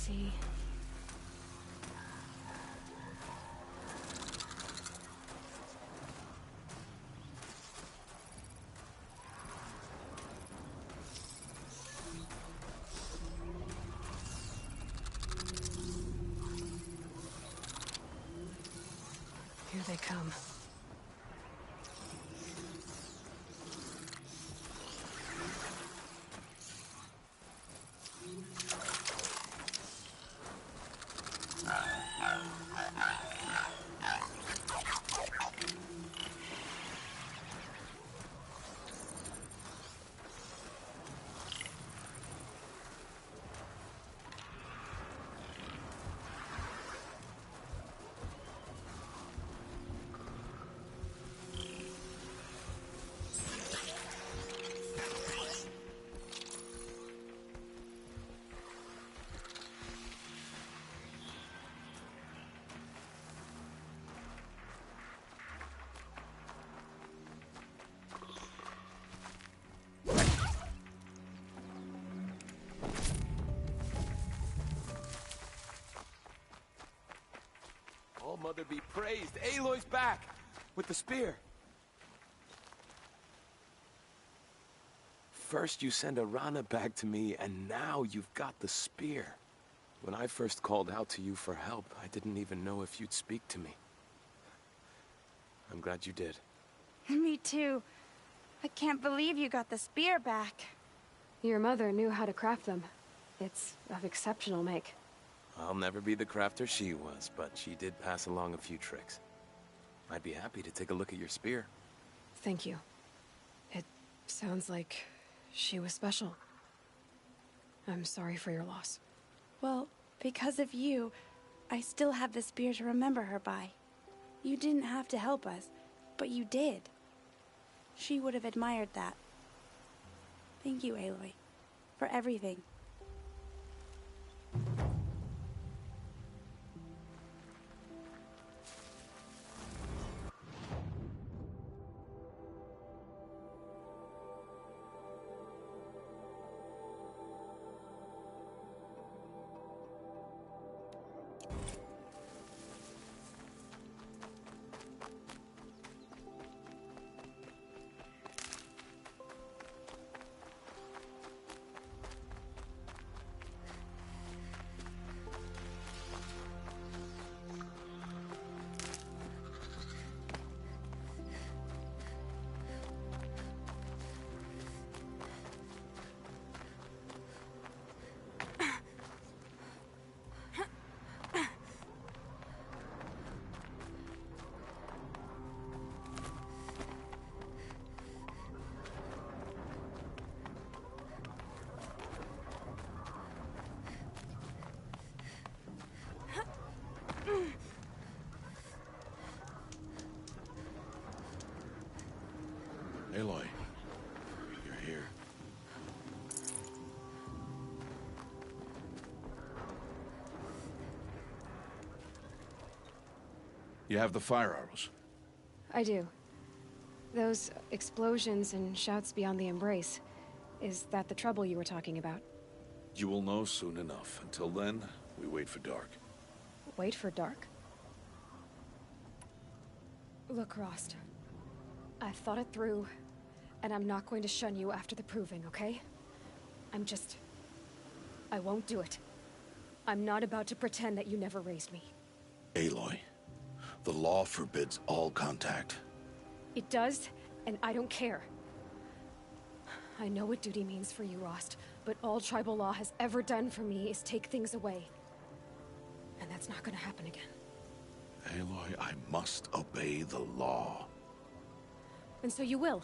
see. Here they come. All Mother be praised. Aloy's back with the spear. First you send Arana back to me, and now you've got the spear. When I first called out to you for help, I didn't even know if you'd speak to me. I'm glad you did. Me too. I can't believe you got the spear back. Your mother knew how to craft them. It's of exceptional make. I'll never be the crafter she was, but she did pass along a few tricks. I'd be happy to take a look at your spear. Thank you. It sounds like she was special. I'm sorry for your loss. Well, because of you, I still have the spear to remember her by. You didn't have to help us, but you did. She would have admired that. Thank you, Aloy, for everything. Aloy, you're here. You have the fire arrows. I do. Those explosions and shouts beyond the embrace. Is that the trouble you were talking about? You will know soon enough. Until then, we wait for dark. Wait for dark? Look, Rost. I've thought it through, and I'm not going to shun you after the proving, okay? I won't do it. I'm not about to pretend that you never raised me. Aloy, the law forbids all contact. It does, and I don't care. I know what duty means for you, Rost, but all tribal law has ever done for me is take things away. And that's not gonna happen again. Aloy, I must obey the law. And so you will.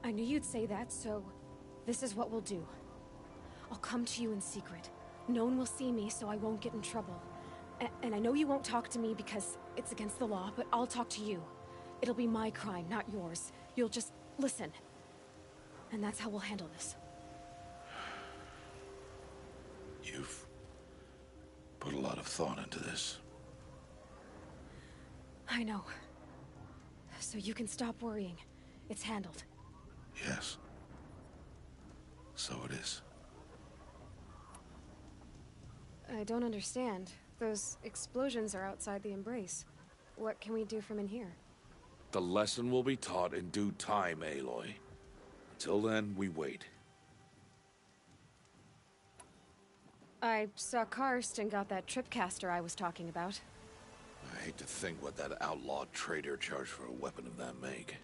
I knew you'd say that, so this is what we'll do. I'll come to you in secret. No one will see me, so I won't get in trouble. And I know you won't talk to me because it's against the law, but I'll talk to you. It'll be my crime, not yours. You'll just listen. And that's how we'll handle this. You've put a lot of thought into this. I know. So you can stop worrying. It's handled. Yes. So it is. I don't understand. Those explosions are outside the embrace. What can we do from in here? The lesson will be taught in due time, Aloy. Until then, we wait. I saw Karst and got that tripcaster I was talking about. I hate to think what that outlawed trader charged for a weapon of that make.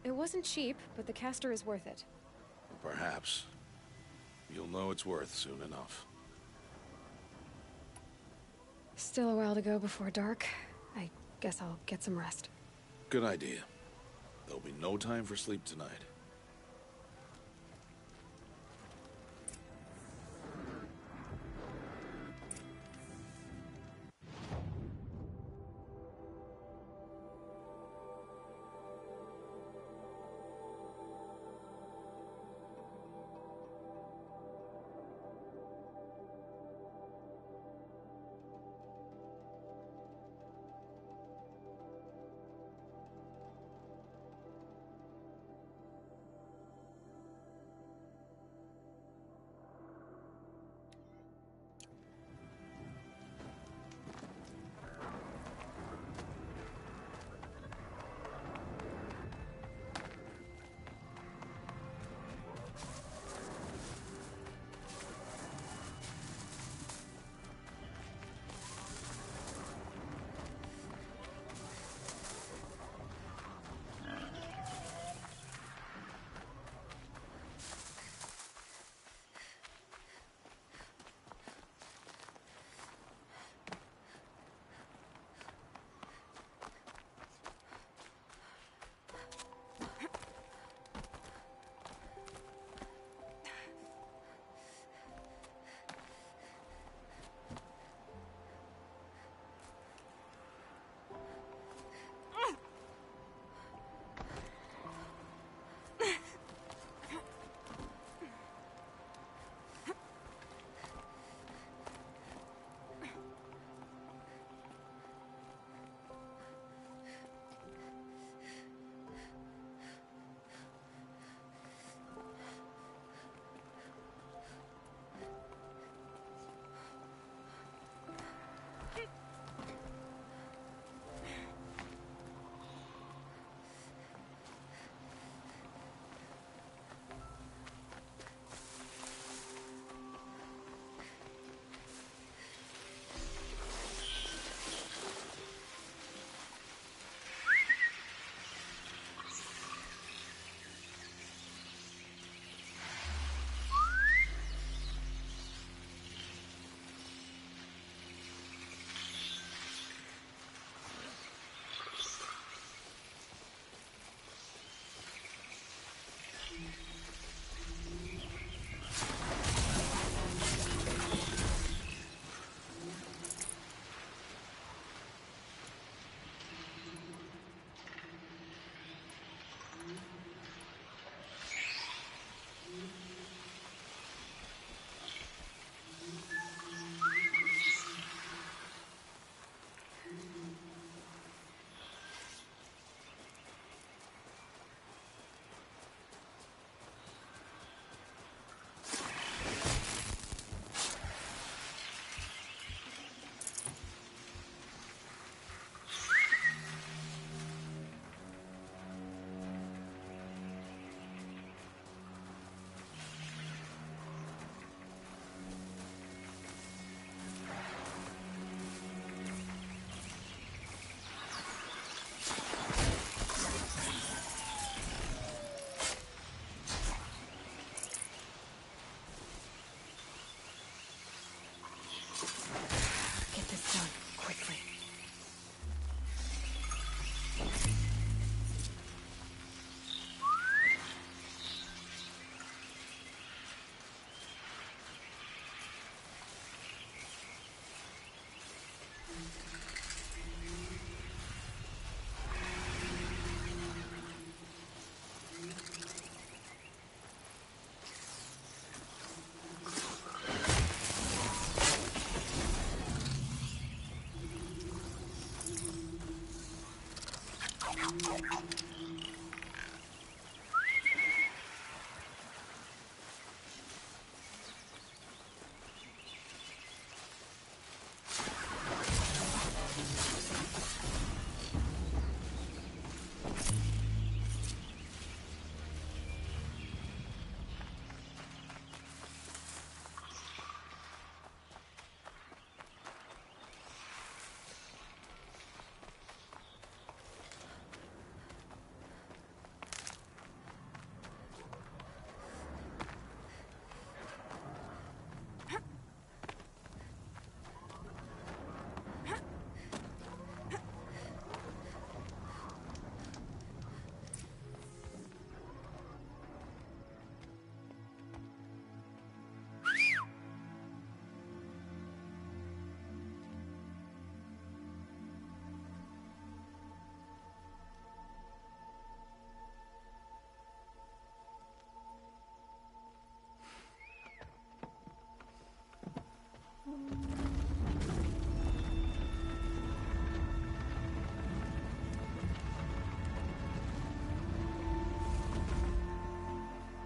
It wasn't cheap, but the caster is worth it. Perhaps. You'll know it's worth soon enough. Still a while to go before dark. I guess I'll get some rest. Good idea. There'll be no time for sleep tonight.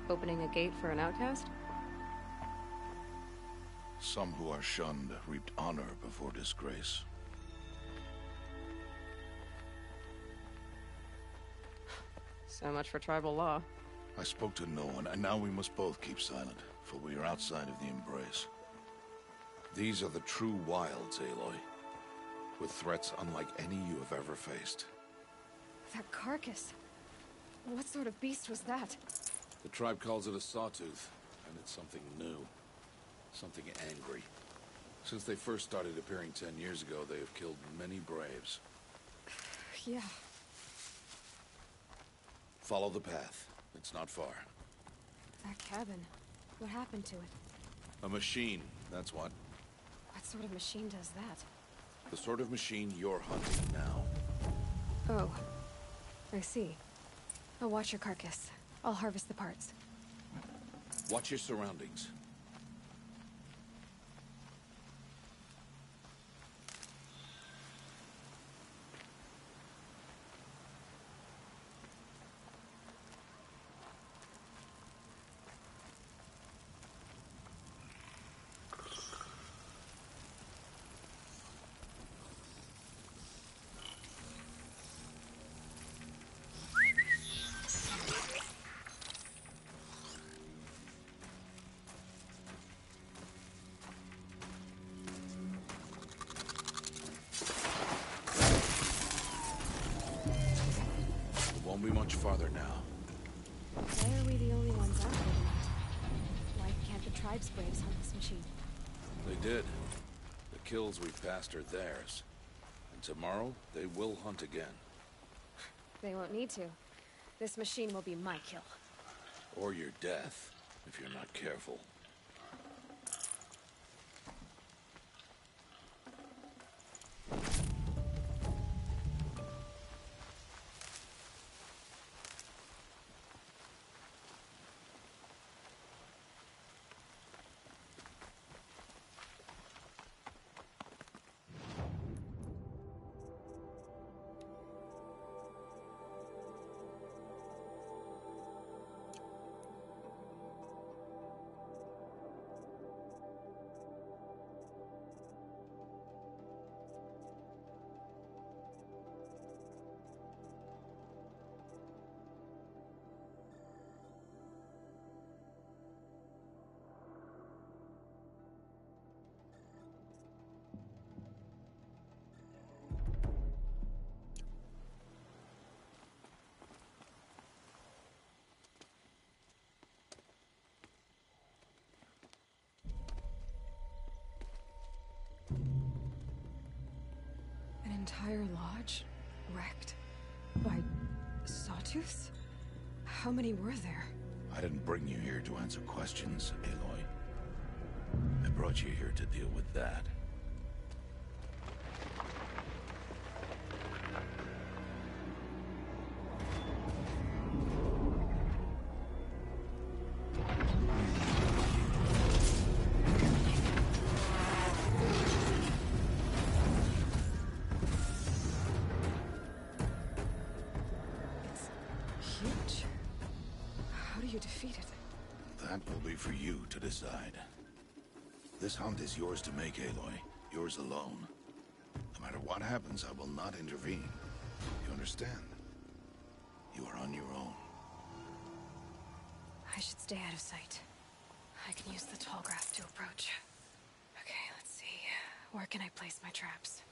Opening a gate for an outcast? Some who are shunned reaped honor before disgrace. So much for tribal law. I spoke to no one, and now we must both keep silent, for we are outside of the Embrace. These are the true wilds, Aloy, with threats unlike any you have ever faced. That carcass. What sort of beast was that? The tribe calls it a sawtooth, and it's something new. Something angry. Since they first started appearing 10 years ago, they have killed many braves. Yeah. Follow the path. It's not far. That cabin. What happened to it? A machine, that's what. What sort of machine does that? The sort of machine you're hunting now. Oh. I see. I'll watch your carcass. I'll harvest the parts. Watch your surroundings. Won't be much farther now. Why are we the only ones out here tonight? Why can't the tribe's braves hunt this machine? They did. The kills we've passed are theirs. And tomorrow, they will hunt again. They won't need to. This machine will be my kill. Or your death, if you're not careful. An entire lodge? Wrecked? By sawtooths? How many were there? I didn't bring you here to answer questions, Aloy. I brought you here to deal with that. Huge. How do you defeat it? That will be for you to decide. This hunt is yours to make, Aloy. Yours alone. No matter what happens, I will not intervene. You understand? You are on your own. I should stay out of sight. I can use the tall grass to approach. Okay, let's see. Where can I place my traps?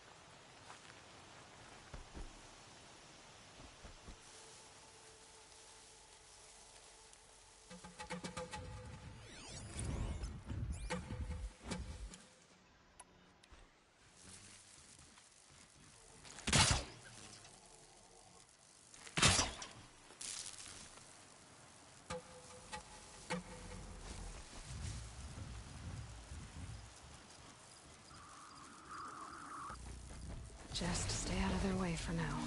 Just stay out of their way for now.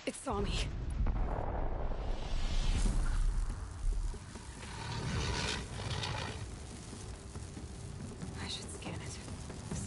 It saw me. I should scan it.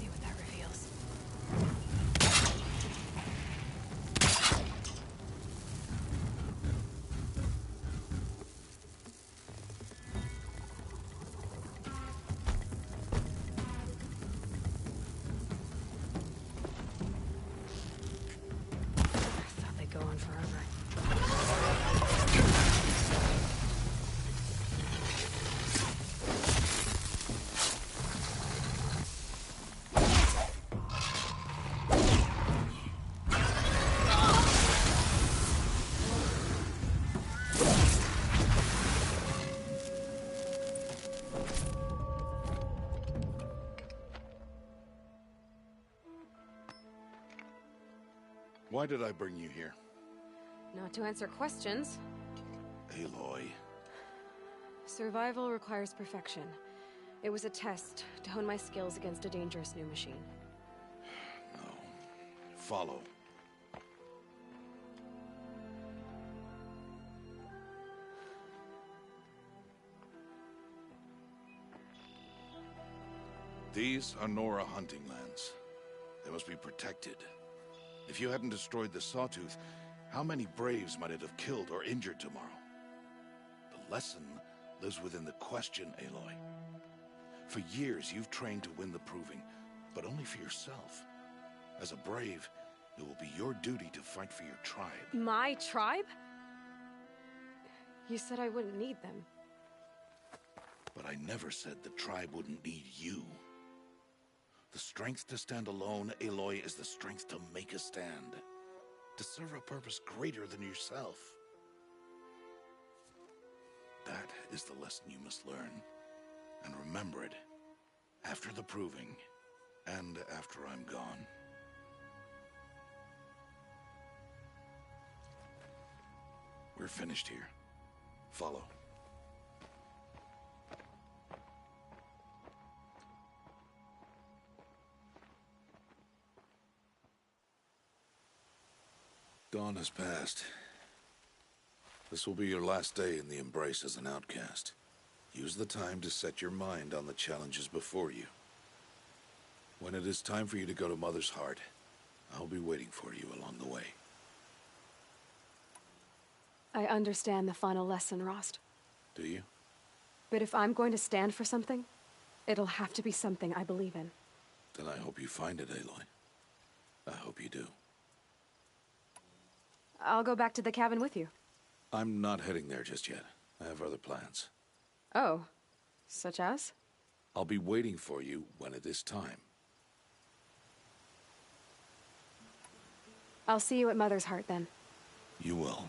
Why did I bring you here? Not to answer questions. Aloy. Survival requires perfection. It was a test to hone my skills against a dangerous new machine. No. Follow. These are Nora hunting lands. They must be protected. If you hadn't destroyed the Sawtooth, how many Braves might it have killed or injured tomorrow? The lesson lives within the question, Aloy. For years, you've trained to win the Proving, but only for yourself. As a Brave, it will be your duty to fight for your tribe. My tribe? You said I wouldn't need them. But I never said the tribe wouldn't need you. The strength to stand alone, Aloy, is the strength to make a stand. To serve a purpose greater than yourself. That is the lesson you must learn. And remember it. After the Proving. And after I'm gone. We're finished here. Follow. Dawn has passed. This will be your last day in the Embrace as an outcast. Use the time to set your mind on the challenges before you. When it is time for you to go to Mother's Heart, I'll be waiting for you along the way. I understand the final lesson, Rost. Do you? But if I'm going to stand for something, it'll have to be something I believe in. Then I hope you find it, Aloy. I hope you do. I'll go back to the cabin with you. I'm not heading there just yet. I have other plans. Oh, such as? I'll be waiting for you when it is time. I'll see you at Mother's Heart then. You will.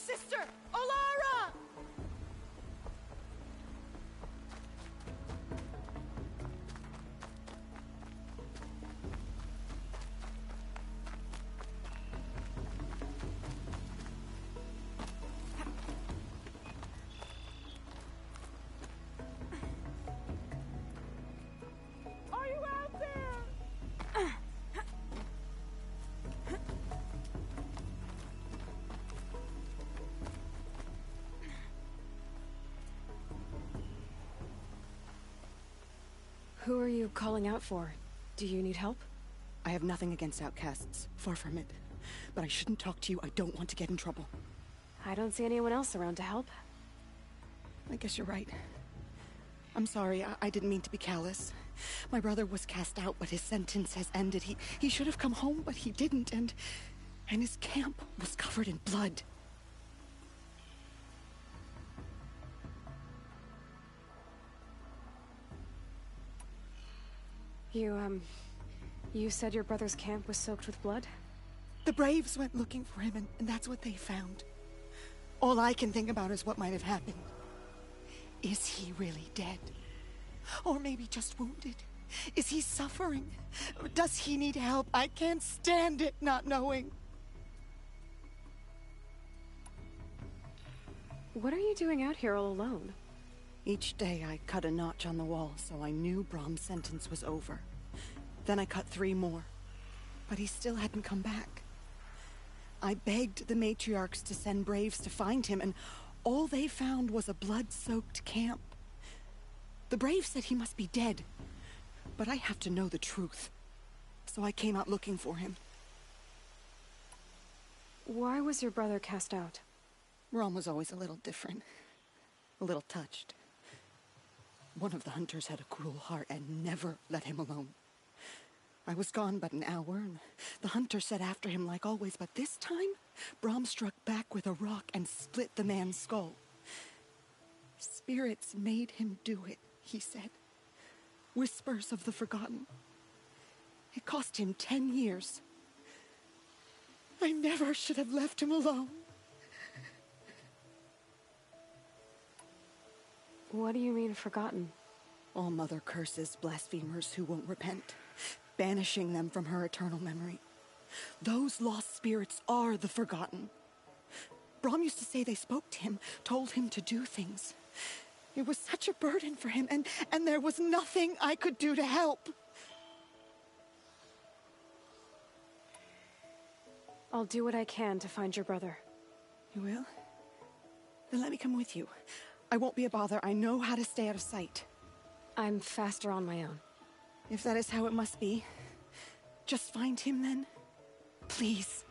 sister! Olara! Are you out there? Who are you calling out for? Do you need help? I have nothing against outcasts. Far from it. But I shouldn't talk to you. I don't want to get in trouble. I don't see anyone else around to help. I guess you're right. I'm sorry. I didn't mean to be callous. My brother was cast out, but his sentence has ended. He should have come home, but he didn't, and his camp was covered in blood. You said your brother's camp was soaked with blood? The Braves went looking for him, and that's what they found. All I can think about is what might have happened. Is he really dead? Or maybe just wounded? Is he suffering? Does he need help? I can't stand it not knowing. What are you doing out here all alone? Each day I cut a notch on the wall, so I knew Brahm's sentence was over. Then I cut 3 more, but he still hadn't come back. I begged the matriarchs to send Braves to find him, and all they found was a blood-soaked camp. The Braves said he must be dead, but I have to know the truth, so I came out looking for him. Why was your brother cast out? Brahm was always a little different, a little touched. One of the hunters had a cruel heart and never let him alone. I was gone but an hour, and the hunter set after him like always, but this time, Brahm struck back with a rock and split the man's skull. Spirits made him do it, he said. Whispers of the forgotten. It cost him 10 years. I never should have left him alone. What do you mean, forgotten? All Mother curses blasphemers who won't repent, banishing them from her eternal memory. Those lost spirits are the forgotten. Brahm used to say they spoke to him, told him to do things. It was such a burden for him, and there was nothing I could do to help. I'll do what I can to find your brother. You will? Then let me come with you. I won't be a bother. I know how to stay out of sight. I'm faster on my own. If that is how it must be, just find him then. Please.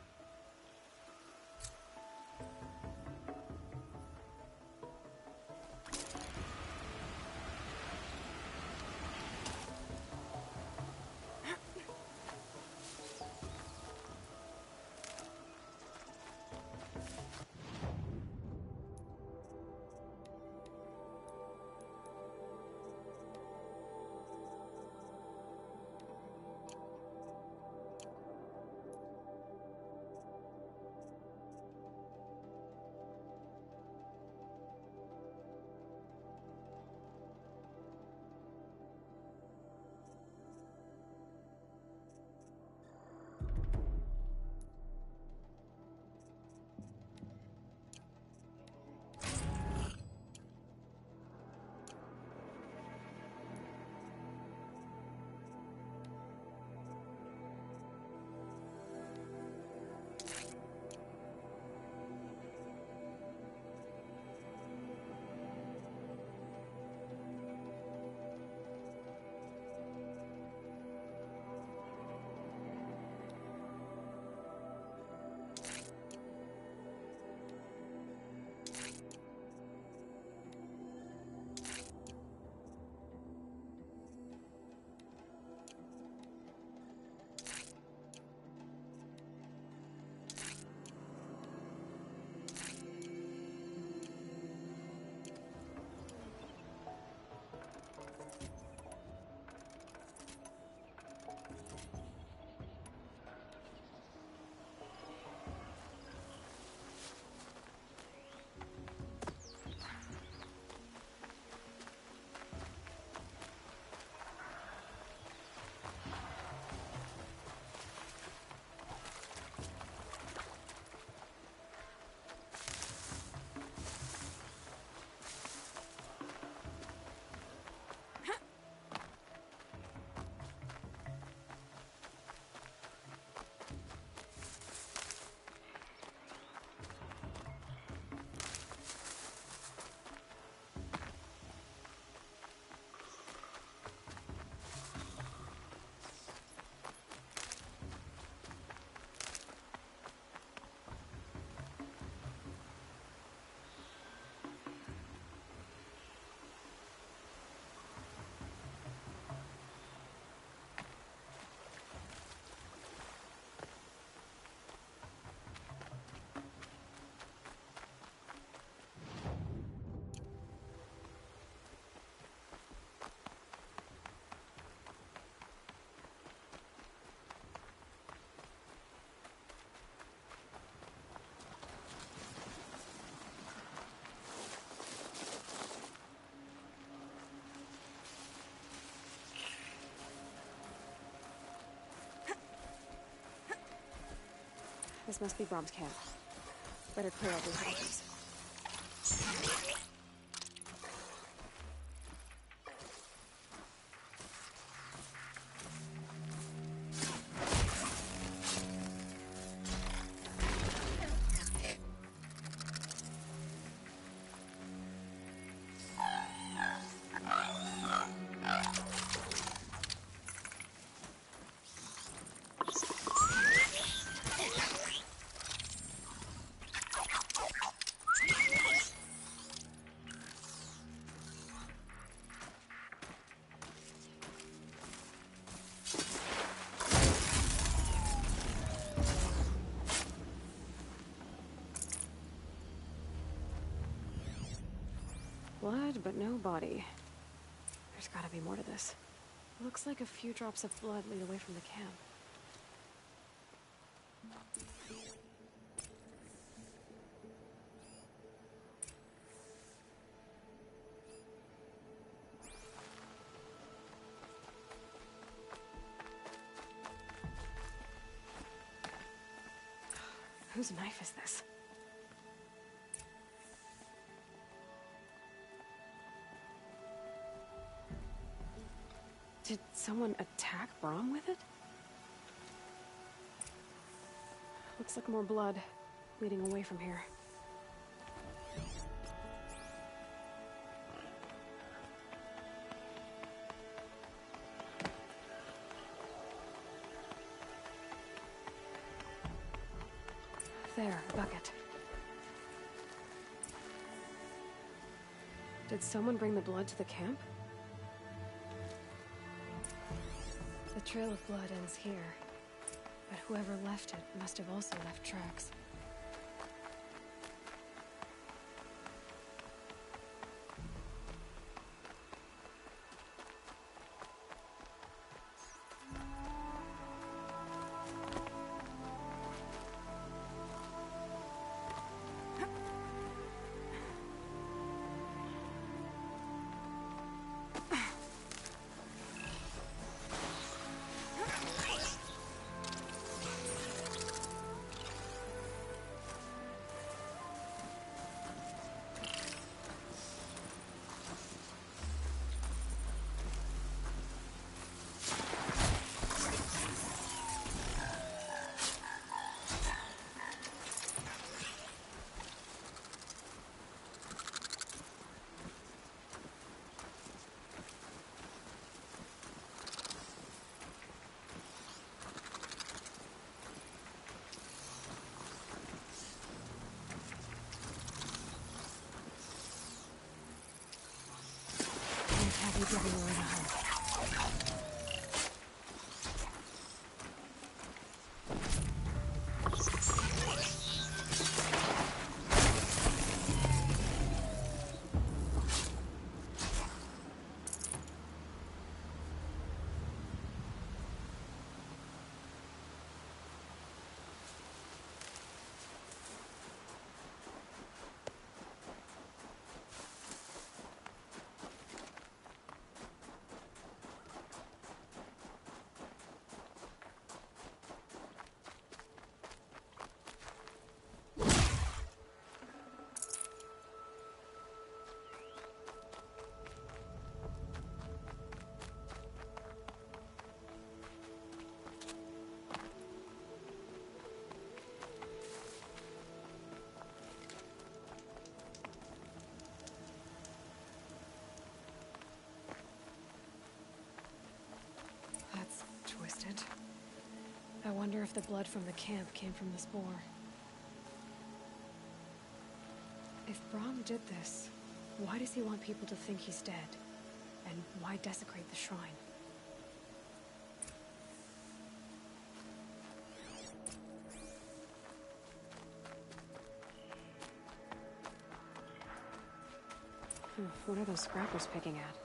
This must be Brom's camp. Better clear out these items. Blood, but no body. There's gotta be more to this. Looks like a few drops of blood lead away from the camp. Whose knife is this? Did someone attack Brom with it? Looks like more blood leading away from here. There, a bucket. Did someone bring the blood to the camp? The trail of blood ends here, but whoever left it must have also left tracks. Heavy everywhere in the house. Twisted. I wonder if the blood from the camp came from the spore. If Brom did this, why does he want people to think he's dead? And why desecrate the shrine? What are those scrappers picking at?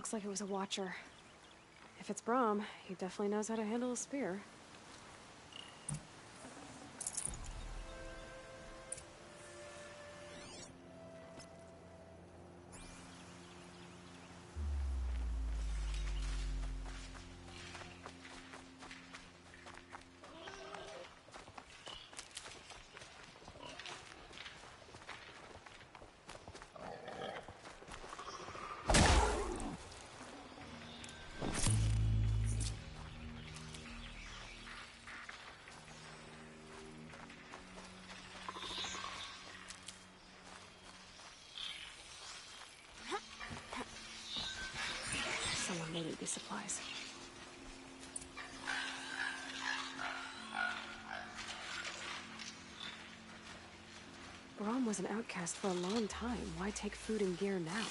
looks like it was a watcher. If it's Brahm, he definitely knows how to handle a spear. Someone needed these supplies. Brahm was an outcast for a long time. Why take food and gear now?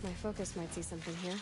My focus might see something here.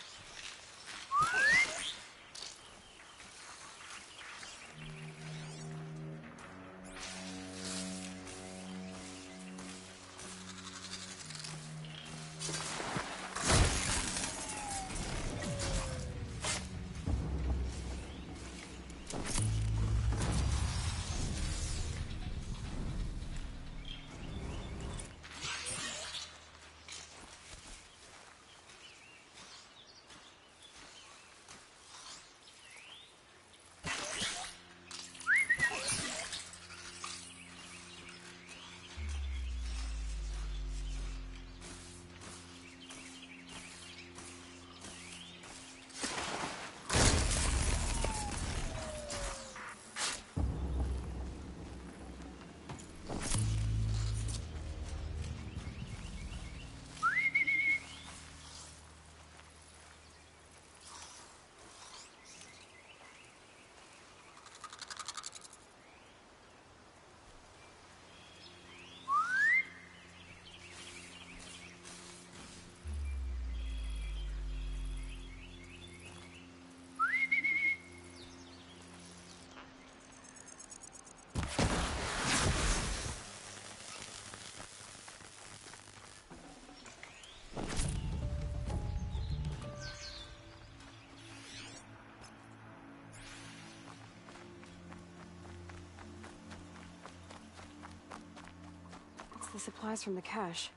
The supplies from the cache.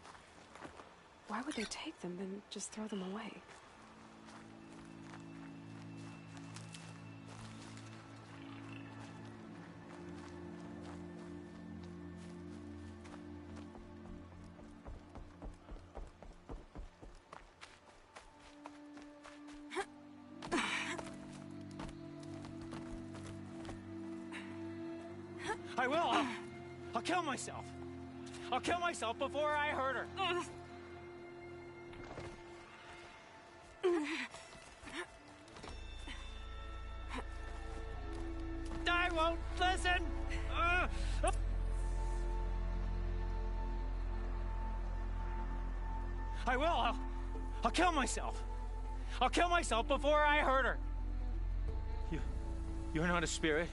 Why would they take them and just throw them away? I will! I'll kill myself! I'll kill myself before I hurt her! I won't listen! I will! I'll kill myself! I'll kill myself before I hurt her! You're not a spirit.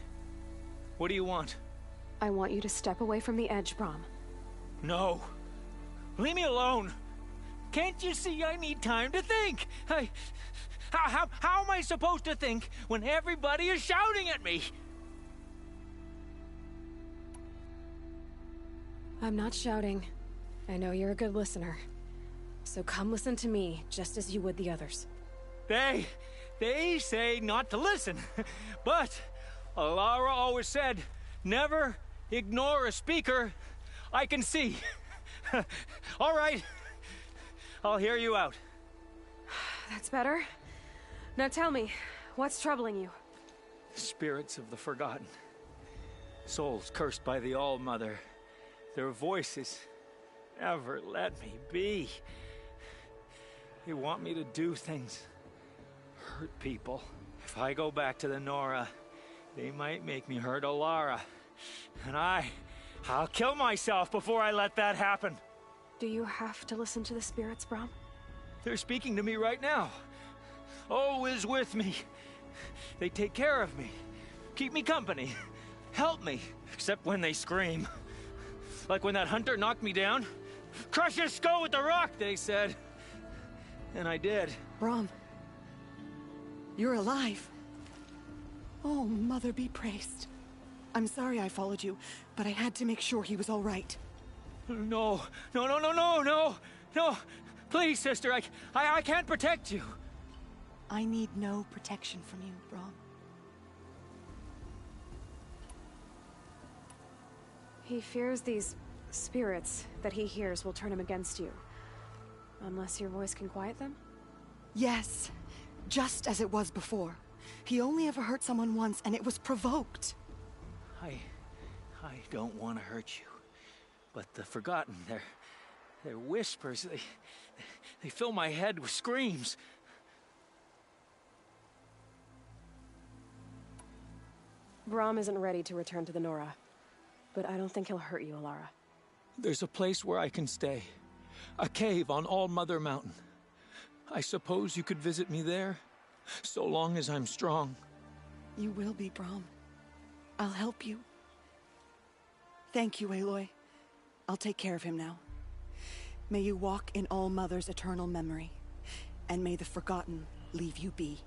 What do you want? I want you to step away from the edge, Brahm. No. Leave me alone. Can't you see I need time to think? How am I supposed to think when everybody is shouting at me? I'm not shouting. I know you're a good listener. So come listen to me, just as you would the others. They say not to listen. But Alara always said, never ignore a speaker I can see. All right, I'll hear you out. That's better. Now tell me, what's troubling you? Spirits of the forgotten. Souls cursed by the All-Mother. Their voices never let me be. They want me to do things, hurt people. If I go back to the Nora, they might make me hurt Alara. And I'll kill myself before I let that happen. Do you have to listen to the spirits, Brom? They're speaking to me right now. Oh is with me. They take care of me, keep me company, help me, except when they scream. Like when that hunter knocked me down. Crush his skull with the rock, they said. And I did. Brom, you're alive. Oh, Mother be praised. I'm sorry I followed you, but I had to make sure he was all right. No. Please, sister, I can't protect you. I need no protection from you, Brom. He fears these spirits that he hears will turn him against you. Unless your voice can quiet them? Yes, just as it was before. He only ever hurt someone once, and it was provoked. I don't want to hurt you. But the Forgotten, their whispers, they fill my head with screams. Brom isn't ready to return to the Nora, but I don't think he'll hurt you, Alara. There's a place where I can stay. A cave on All-Mother Mountain. I suppose you could visit me there, so long as I'm strong. You will be, Brom. I'll help you. Thank you, Aloy. I'll take care of him now. May you walk in All-Mother's eternal memory, and may the Forgotten leave you be.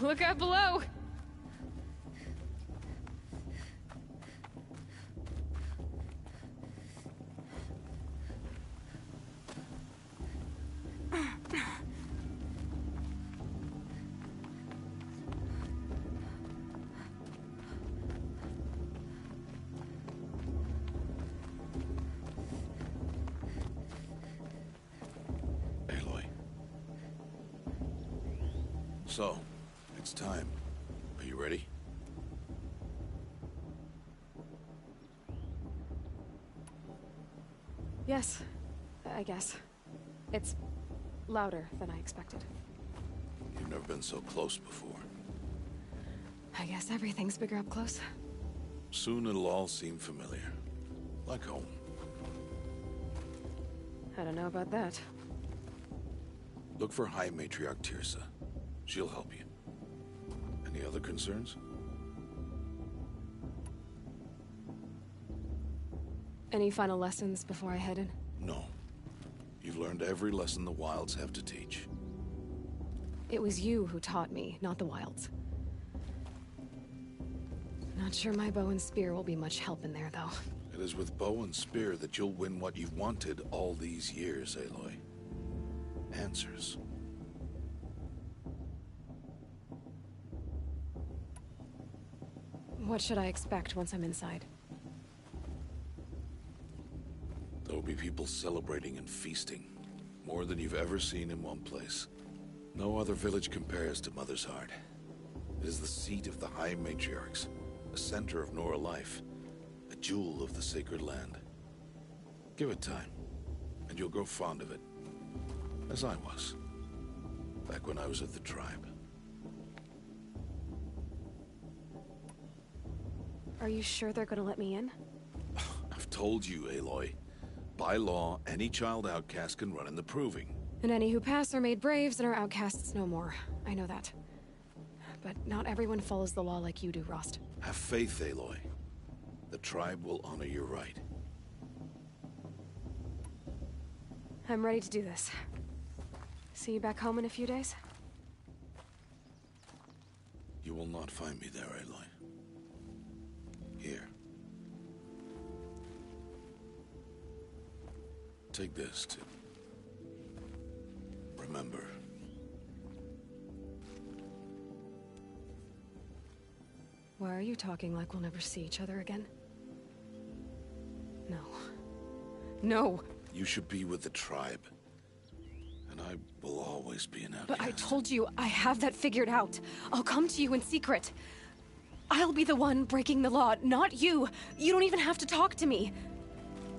Look out below! Aloy. So, it's time. Are you ready? Yes, I guess. It's louder than I expected. You've never been so close before. I guess everything's bigger up close. Soon it'll all seem familiar. Like home. I don't know about that. Look for High Matriarch Tirsa. She'll help you. Any other concerns? Any final lessons before I head in? No. You've learned every lesson the Wilds have to teach. It was you who taught me, not the Wilds. Not sure my bow and spear will be much help in there, though. It is with bow and spear that you'll win what you've wanted all these years, Aloy. Answers. What should I expect once I'm inside? There will be people celebrating and feasting. More than you've ever seen in one place. No other village compares to Mother's Heart. It is the seat of the High Matriarchs, a center of Nora life, a jewel of the sacred land. Give it time, and you'll grow fond of it. As I was, back when I was at the tribe. Are you sure they're gonna let me in? I've told you, Aloy. By law, any child outcast can run in the Proving. And any who pass are made braves and are outcasts no more. I know that. But not everyone follows the law like you do, Rost. Have faith, Aloy. The tribe will honor your right. I'm ready to do this. See you back home in a few days? You will not find me there, Aloy. Here. Take this to remember. Why are you talking like we'll never see each other again? No. No! You should be with the tribe. And I will always be an outcast. But I told you, I have that figured out. I'll come to you in secret. I'll be the one breaking the law, not you. You don't even have to talk to me.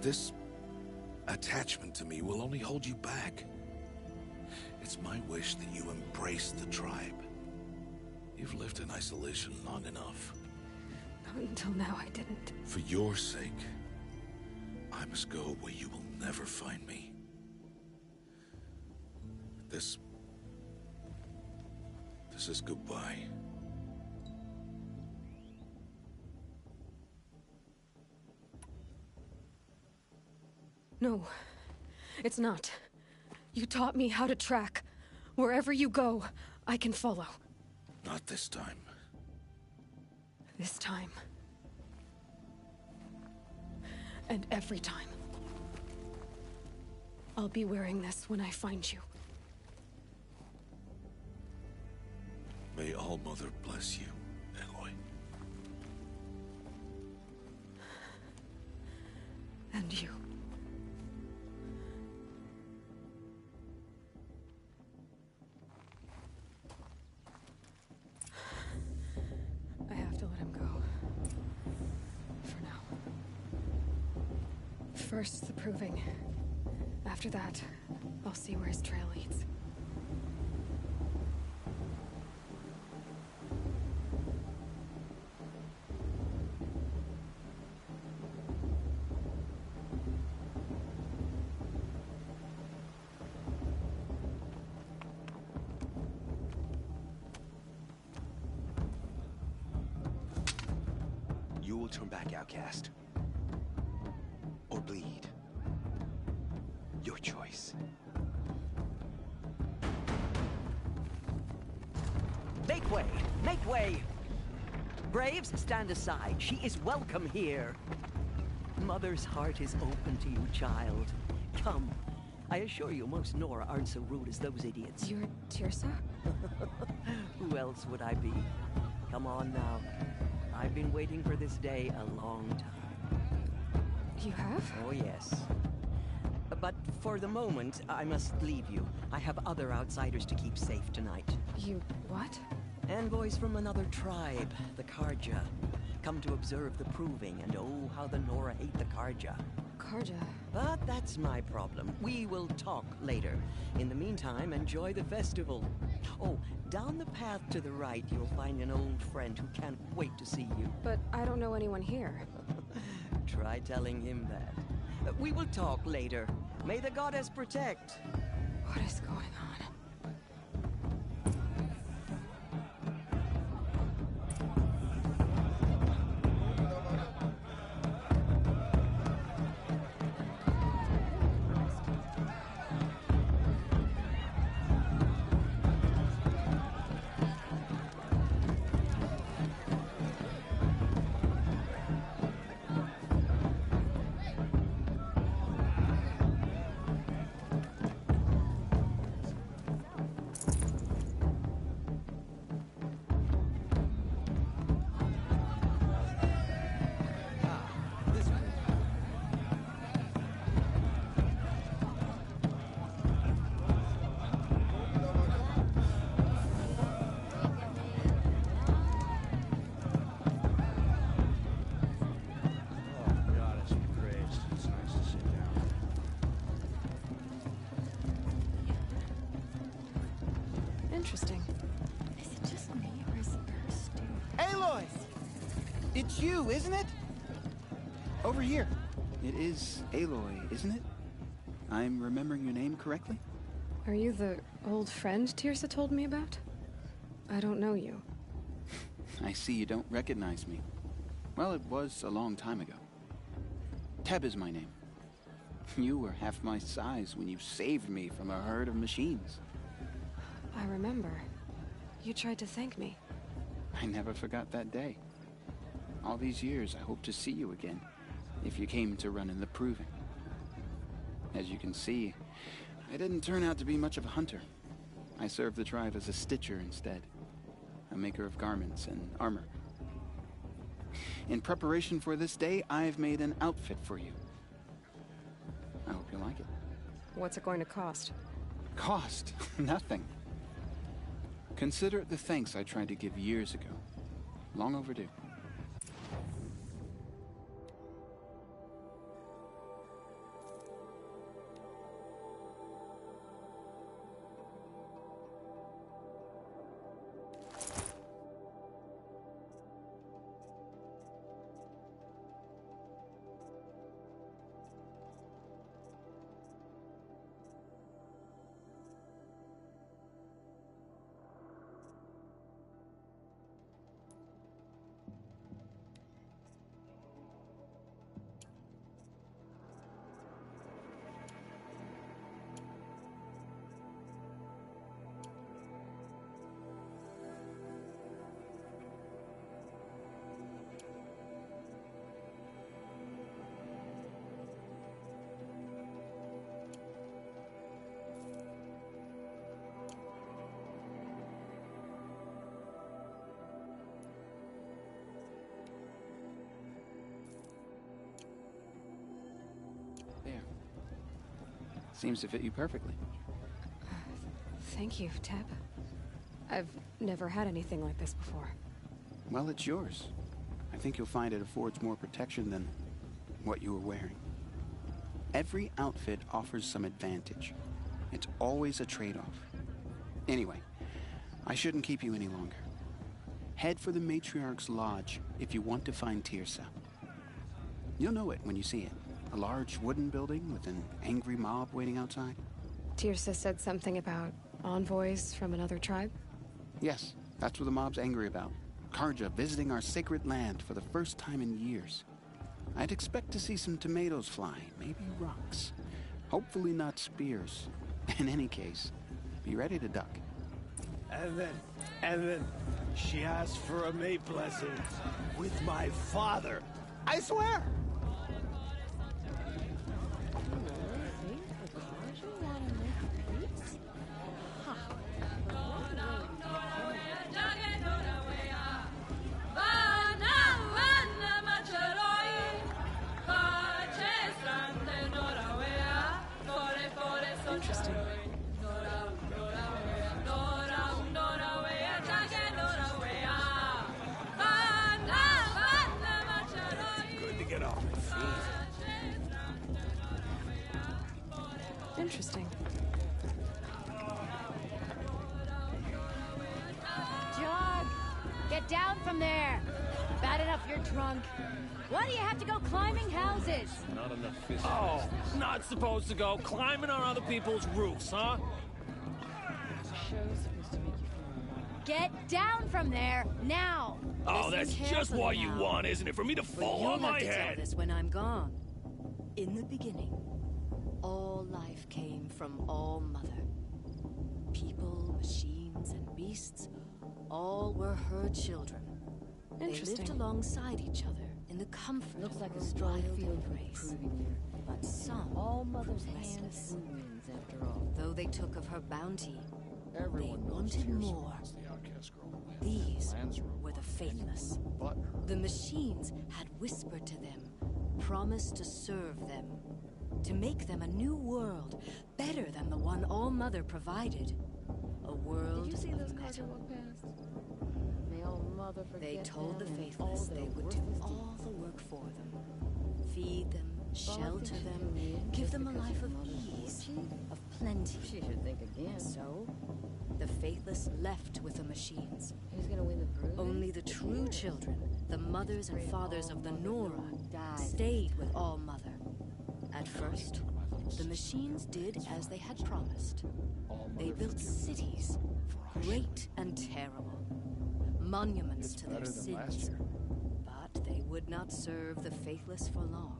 This attachment to me will only hold you back. It's my wish that you embrace the tribe. You've lived in isolation long enough. Until now, I didn't. For your sake, I must go where you will never find me. This is goodbye. No, it's not. You taught me how to track. Wherever you go, I can follow. Not this time. This time. And every time. I'll be wearing this when I find you. May All-Mother bless you, Aloy. And you. I have to let him go. For now. First, the proving. After that, I'll see where his trail leads. You will turn back, outcast. Or bleed. Your choice. Make way! Make way! Braves, stand aside. She is welcome here. Mother's heart is open to you, child. Come. I assure you, most Nora aren't so rude as those idiots. You're Tirsa? Who else would I be? Come on now. I've been waiting for this day a long time. You have? Oh, yes. But for the moment, I must leave you. I have other outsiders to keep safe tonight. You what? Envoys from another tribe, the Karja. Come to observe the proving, and oh, how the Nora hate the Karja. Karja? But that's my problem. We will talk later. In the meantime, enjoy the festival. Oh, down the path to the right, you'll find an old friend who can't wait to see you. But I don't know anyone here. Try telling him that. We will talk later. May the goddess protect. What is going on? Interesting. Is it just me, or is her stupid? Aloy! It's you, isn't it? Over here. It is Aloy, isn't it? I'm remembering your name correctly? Are you the old friend Tirsa told me about? I don't know you. I see you don't recognize me. Well, it was a long time ago. Teb is my name. You were half my size when you saved me from a herd of machines. I remember. You tried to thank me. I never forgot that day. All these years, I hope to see you again, if you came to run in the proving. As you can see, I didn't turn out to be much of a hunter. I served the tribe as a stitcher instead, a maker of garments and armor. In preparation for this day, I've made an outfit for you. I hope you like it. What's it going to cost? Cost? Nothing. Consider it the thanks I tried to give years ago. Long overdue. There. Seems to fit you perfectly. Thank you, Teb. I've never had anything like this before. Well, it's yours. I think you'll find it affords more protection than what you were wearing. Every outfit offers some advantage. It's always a trade-off. Anyway, I shouldn't keep you any longer. Head for the Matriarch's Lodge if you want to find Tirsa. You'll know it when you see it. A large wooden building with an angry mob waiting outside. Tirsa said something about envoys from another tribe? Yes, that's what the mob's angry about. Karja visiting our sacred land for the first time in years. I'd expect to see some tomatoes fly, maybe rocks. Hopefully not spears. In any case, be ready to duck. And then She asked for a mate blessing with my father. I swear! Interesting. Jog! Get down from there! Bad enough you're drunk. Why do you have to go climbing houses? Not enough fish. Oh, not supposed to go climbing on other people's roofs, huh? Get down from there, now! Oh, that's just what you want, isn't it? For me to fall on my You'll have to tell head. this when I'm gone. In the beginning, all life came from All Mother. People, machines, and beasts, all were her children. They lived alongside each other in the comfort Looks of like her a strong wild field for embrace. improving here. But some All Mother's grew hands restless. wins, after all. Though they took of her bounty, Everyone they knows wanted Tears more. wants the outcast girl to live. These Lands are were the faithless. but her. The machines had whispered to them, promised to serve them, to make them a new world, better than the one All Mother provided. A world Did you see of those cars metal. walk past? May All Mother forget They told the them and faithless all their they would do worthless all the work for them. Feed them, Well, I shelter think them, she knew give just them a because life her of mother's ease, war chief. of plenty. She should think again. And so, the faithless left with the machines. Who's gonna win the proving? Only the true children, the mothers and fathers of the Nora, died. stayed with All Mother. At first, the machines did as they had promised. They built cities, great and terrible, monuments to their Better than last sins. year. But they would not serve the faithless for long.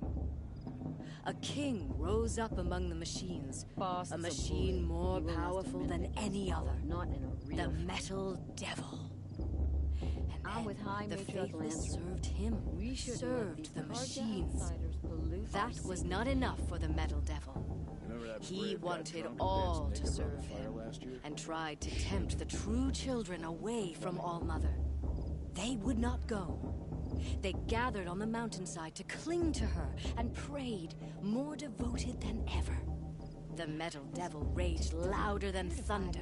A king rose up among the machines, Boss a is machine bully. more He will powerful must than admit it. any other. Not in a real The fight. Metal Devil. And I'm then with High the Matriarch faithless Lancer. served him, We shouldn't let these served the carja machines. outsiders pollute our That was secret. not enough for the Metal Devil. Remember that He brave guy wanted drunk all dancing to naked around serve the fire him, last year? and tried to tempt the true children away from All Mother. They would not go. They gathered on the mountainside to cling to her and prayed, more devoted than ever. The Metal Devil raged louder than thunder.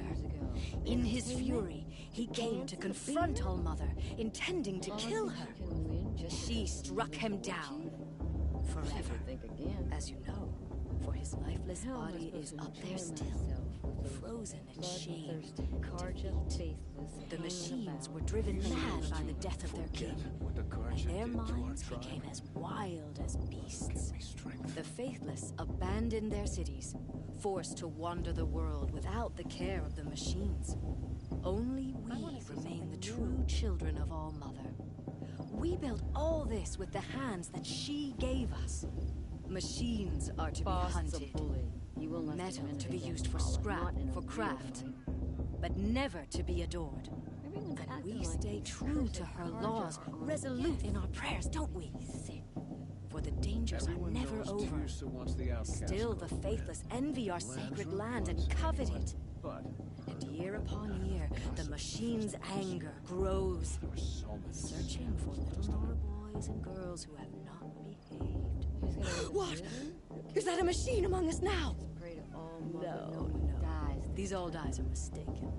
In his fury, he came to confront All Mother, intending to kill her. She struck him down forever. As you know, for his lifeless body is up there still, frozen in shame. The machines were driven mad by the death of their king, and their minds became as wild as beasts. The faithless abandoned their cities, forced to wander the world without the care of the machines. Only we remain the true children of All Mother. We built all this with the hands that she gave us. Machines are to be hunted, metal to be used for scrap, for craft, but never to be adored. And we stay true to her laws, resolute in our prayers, don't we? For the dangers are never over. Still the faithless envy our sacred land and covet it. And year upon year, the machine's anger grows, searching for little Nora boys and girls who have not behaved. What? Is that a machine among us now? No. These old eyes are mistaken.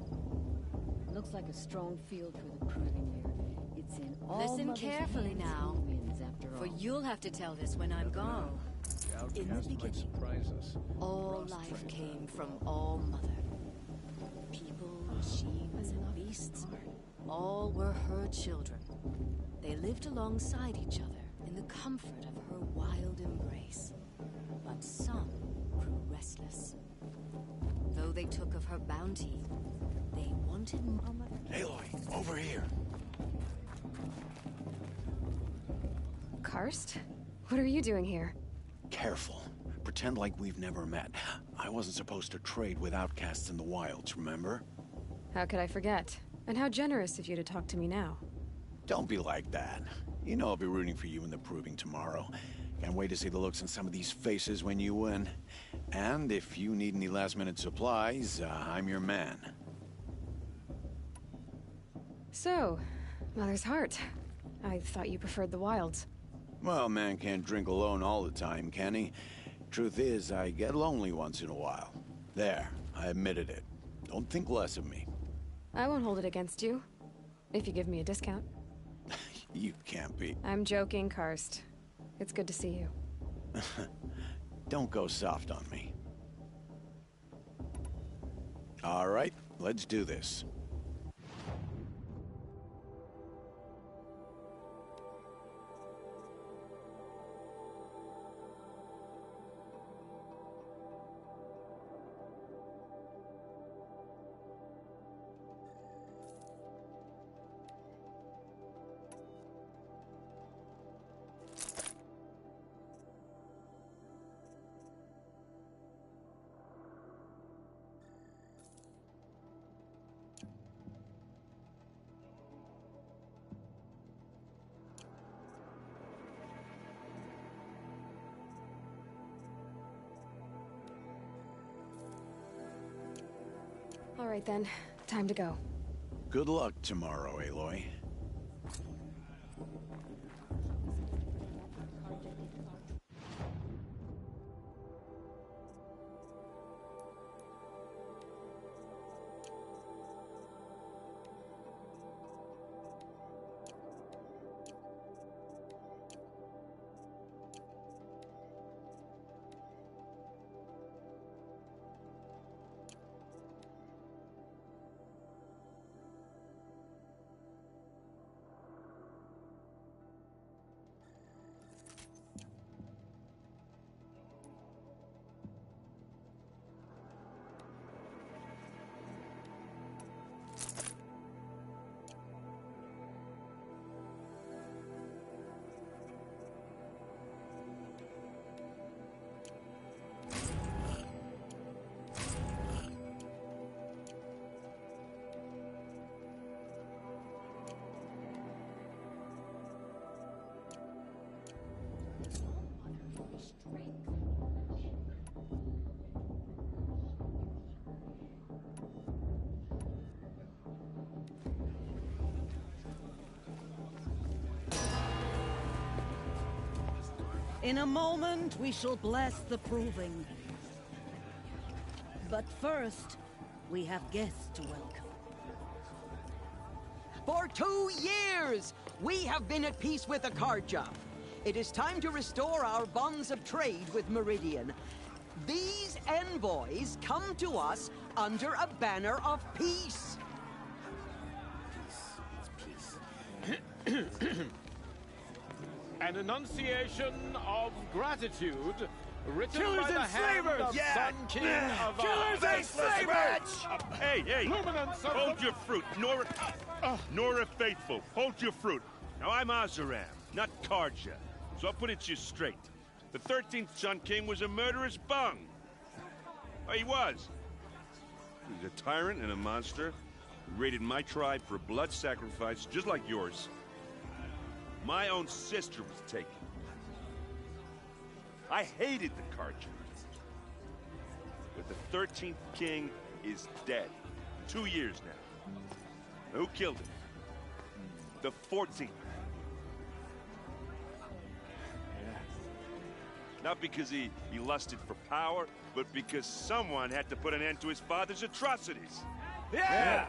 Looks like a strong field for the proving here. It's in all Listen Mother's carefully hands now, who wins, after for all. you'll have to tell this when I'm gone. In the beginning, Surprise us. all life came from All Mother. People, machines, and beasts, all were her children. They lived alongside each other in the comfort of her wild embrace. But some grew restless. Though they took of her bounty, they wanted more. Aloy, over here. Karst? What are you doing here? Careful. Pretend like we've never met. I wasn't supposed to trade with outcasts in the wilds, remember? How could I forget? And how generous of you to talk to me now. Don't be like that. You know I'll be rooting for you in the proving tomorrow. Can't wait to see the looks on some of these faces when you win. And if you need any last-minute supplies, I'm your man. So, Mother's Heart. I thought you preferred the wilds. Well, man can't drink alone all the time, can he? Truth is, I get lonely once in a while. There, I admitted it. Don't think less of me. I won't hold it against you. If you give me a discount. You can't be. I'm joking, Karst. It's good to see you. Don't go soft on me. All right, let's do this. All right then, time to go. Good luck tomorrow, Aloy. In a moment, we shall bless the proving. But first, we have guests to welcome. For 2 years, we have been at peace with Akarja. It is time to restore our bonds of trade with Meridian. These envoys come to us under a banner of peace. An enunciation of gratitude written Killers by the and hand slavers! of Sun King of Killers and slavers! Hey, hey! Luminance of Hold the- your fruit, Nora Faithful. Hold your fruit. Now I'm Azaram, not Karja, so I'll put it to you straight. The 13th Sun King was a murderous bung. Oh, he was. He was a tyrant and a monster who raided my tribe for blood sacrifice, just like yours. My own sister was taken. I hated the Karja. But the 13th king is dead. 2 years now. Who killed him? The 14th. Not because he lusted for power, but because someone had to put an end to his father's atrocities. Yeah!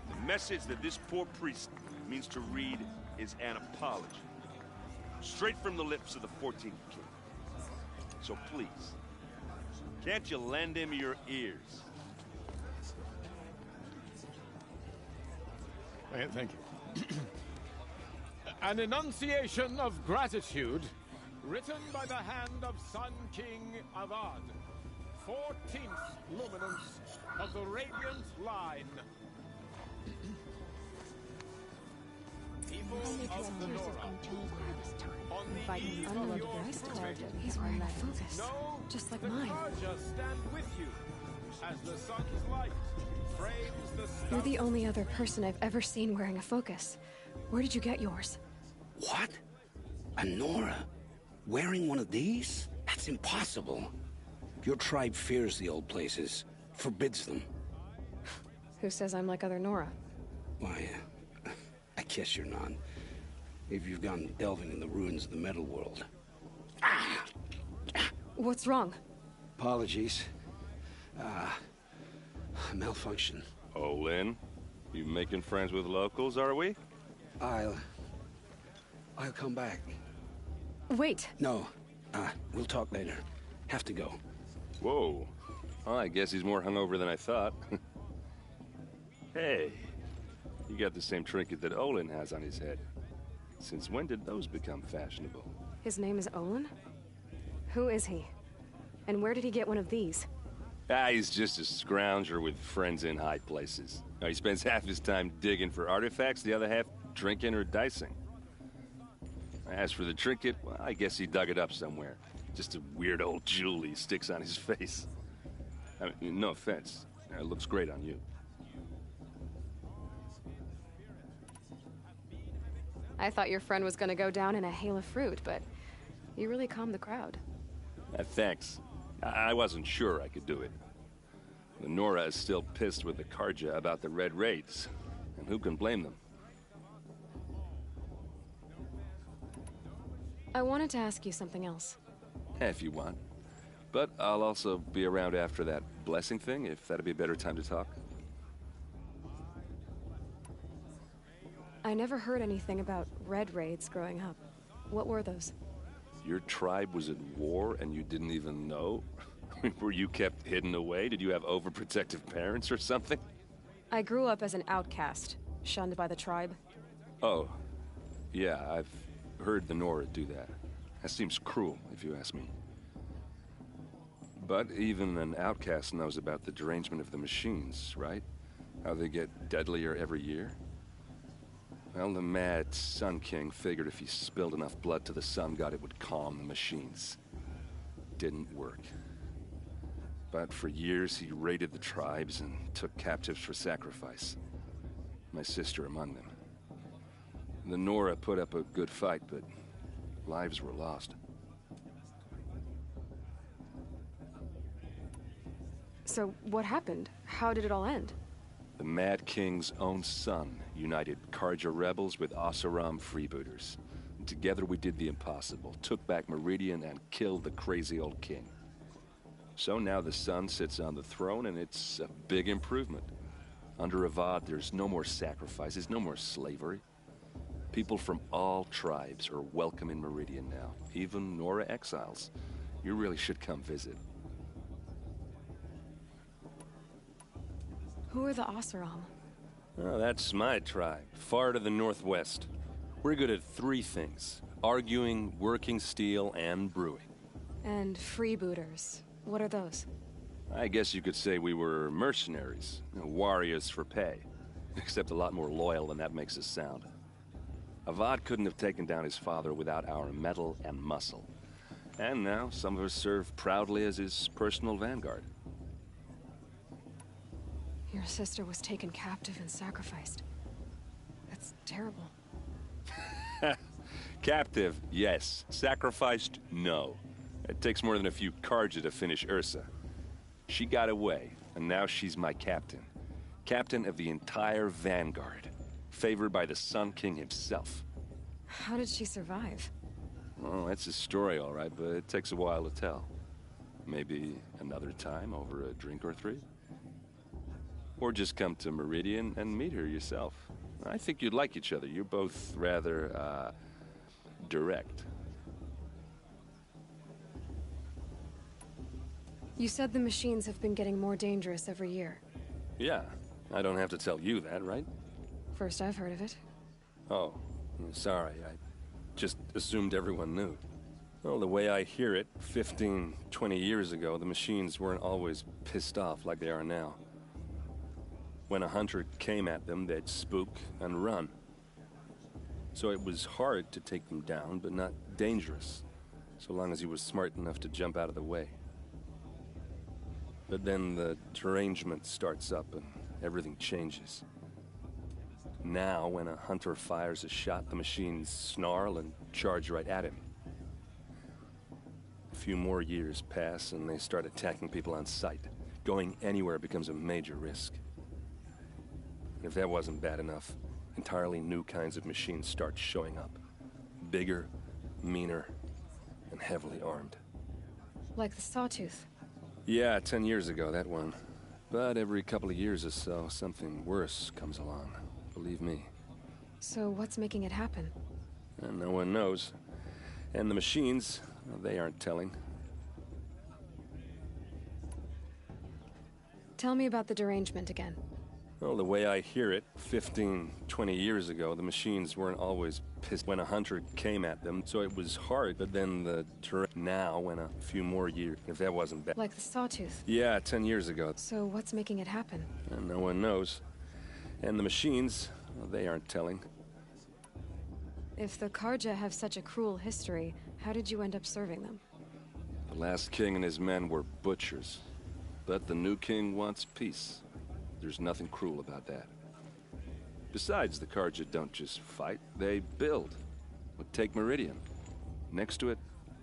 The message that this poor priest means to read is an apology. Straight from the lips of the 14th king. So please, can't you lend him your ears? Thank you. An enunciation of gratitude written by the hand of Sun King Avad, 14th luminance of the Radiant Line. People of the Nora, on the eve of your Christ proving, He's wearing a focus, know just like the mine. Karja stand with you. as the sun's light frames the stars. You're the only other person I've ever seen wearing a focus. Where did you get yours? What? A Nora? Wearing one of these? That's impossible. Your tribe fears the old places, forbids them. Who says I'm like other Nora? Why, I guess you're not. If you've gone delving in the ruins of the metal world. What's wrong? Apologies. Malfunction. Oh, Lynn? You making friends with locals, are we? I'll come back. Wait. No. We'll talk later. Have to go. Whoa. Oh, I guess he's more hungover than I thought. Hey, you got the same trinket that Olin has on his head. Since when did those become fashionable? His name is Olin? Who is he? And where did he get one of these? He's just a scrounger with friends in high places. He spends half his time digging for artifacts, the other half drinking or dicing. As for the trinket, well, I guess he dug it up somewhere. Just a weird old jewel he sticks on his face. I mean, no offense. It looks great on you. I thought your friend was gonna go down in a hail of fruit, but you really calmed the crowd. Thanks. I wasn't sure I could do it. The Nora is still pissed with the Karja about the Red Raids, and who can blame them? I wanted to ask you something else. If you want. But I'll also be around after that blessing thing, if that'd be a better time to talk. I never heard anything about Red Raids growing up. What were those? Your tribe was at war and you didn't even know? Were you kept hidden away? Did you have overprotective parents or something? I grew up as an outcast, shunned by the tribe. Oh, yeah, I've heard the Nora do that. That seems cruel, if you ask me. But even an outcast knows about the derangement of the machines, right? How they get deadlier every year? Well, the mad Sun King figured if he spilled enough blood to the Sun God, it would calm the machines. Didn't work. But for years, he raided the tribes and took captives for sacrifice. My sister among them. The Nora put up a good fight, but lives were lost. So, what happened? How did it all end? The Mad King's own son united Karja rebels with Oseram freebooters. And together we did the impossible, took back Meridian and killed the crazy old king. So now the son sits on the throne and it's a big improvement. Under Avad, there's no more sacrifices, no more slavery. People from all tribes are welcome in Meridian now, even Nora exiles. You really should come visit. Who are the Oseram? Oh, that's my tribe, far to the northwest. We're good at three things: arguing, working steel, and brewing. And freebooters. What are those? I guess you could say we were mercenaries, warriors for pay. Except a lot more loyal than that makes us sound. Avad couldn't have taken down his father without our metal and muscle. And now some of us serve proudly as his personal vanguard. Your sister was taken captive and sacrificed. That's terrible. Captive, yes. Sacrificed, no. It takes more than a few Karja to finish Ursa. She got away, and now she's my captain. Captain of the entire vanguard. Favored by the Sun King himself. How did she survive? Oh, that's a story, all right, but it takes a while to tell. Maybe another time over a drink or three? Or just come to Meridian and meet her yourself. I think you'd like each other. You're both rather, direct. You said the machines have been getting more dangerous every year. Yeah, I don't have to tell you that, right? First I've heard of it. Oh, sorry. I just assumed everyone knew. Well, the way I hear it, 15, 20 years ago, the machines weren't always pissed off like they are now. When a hunter came at them, they'd spook and run. So it was hard to take them down, but not dangerous, so long as he was smart enough to jump out of the way. But then the derangement starts up and everything changes. Now, when a hunter fires a shot, the machines snarl and charge right at him. A few more years pass and they start attacking people on sight. Going anywhere becomes a major risk. And if that wasn't bad enough, entirely new kinds of machines start showing up. Bigger, meaner, and heavily armed. Like the Sawtooth. Yeah, 10 years ago, that one. But every couple of years or so, something worse comes along. Believe me. So what's making it happen? And no one knows. And the machines, well, they aren't telling. Tell me about the derangement again. Well, the way I hear it, 15, 20 years ago, the machines weren't always pissed when a hunter came at them, so it was hard. But then the now, when a few more years, if that wasn't bad. Like the Sawtooth. Yeah, 10 years ago. So what's making it happen? And no one knows. And the machines, well, they aren't telling. If the Karja have such a cruel history, how did you end up serving them? The last king and his men were butchers. But the new king wants peace. There's nothing cruel about that. Besides, the Karja don't just fight, they build. But take Meridian. Next to it,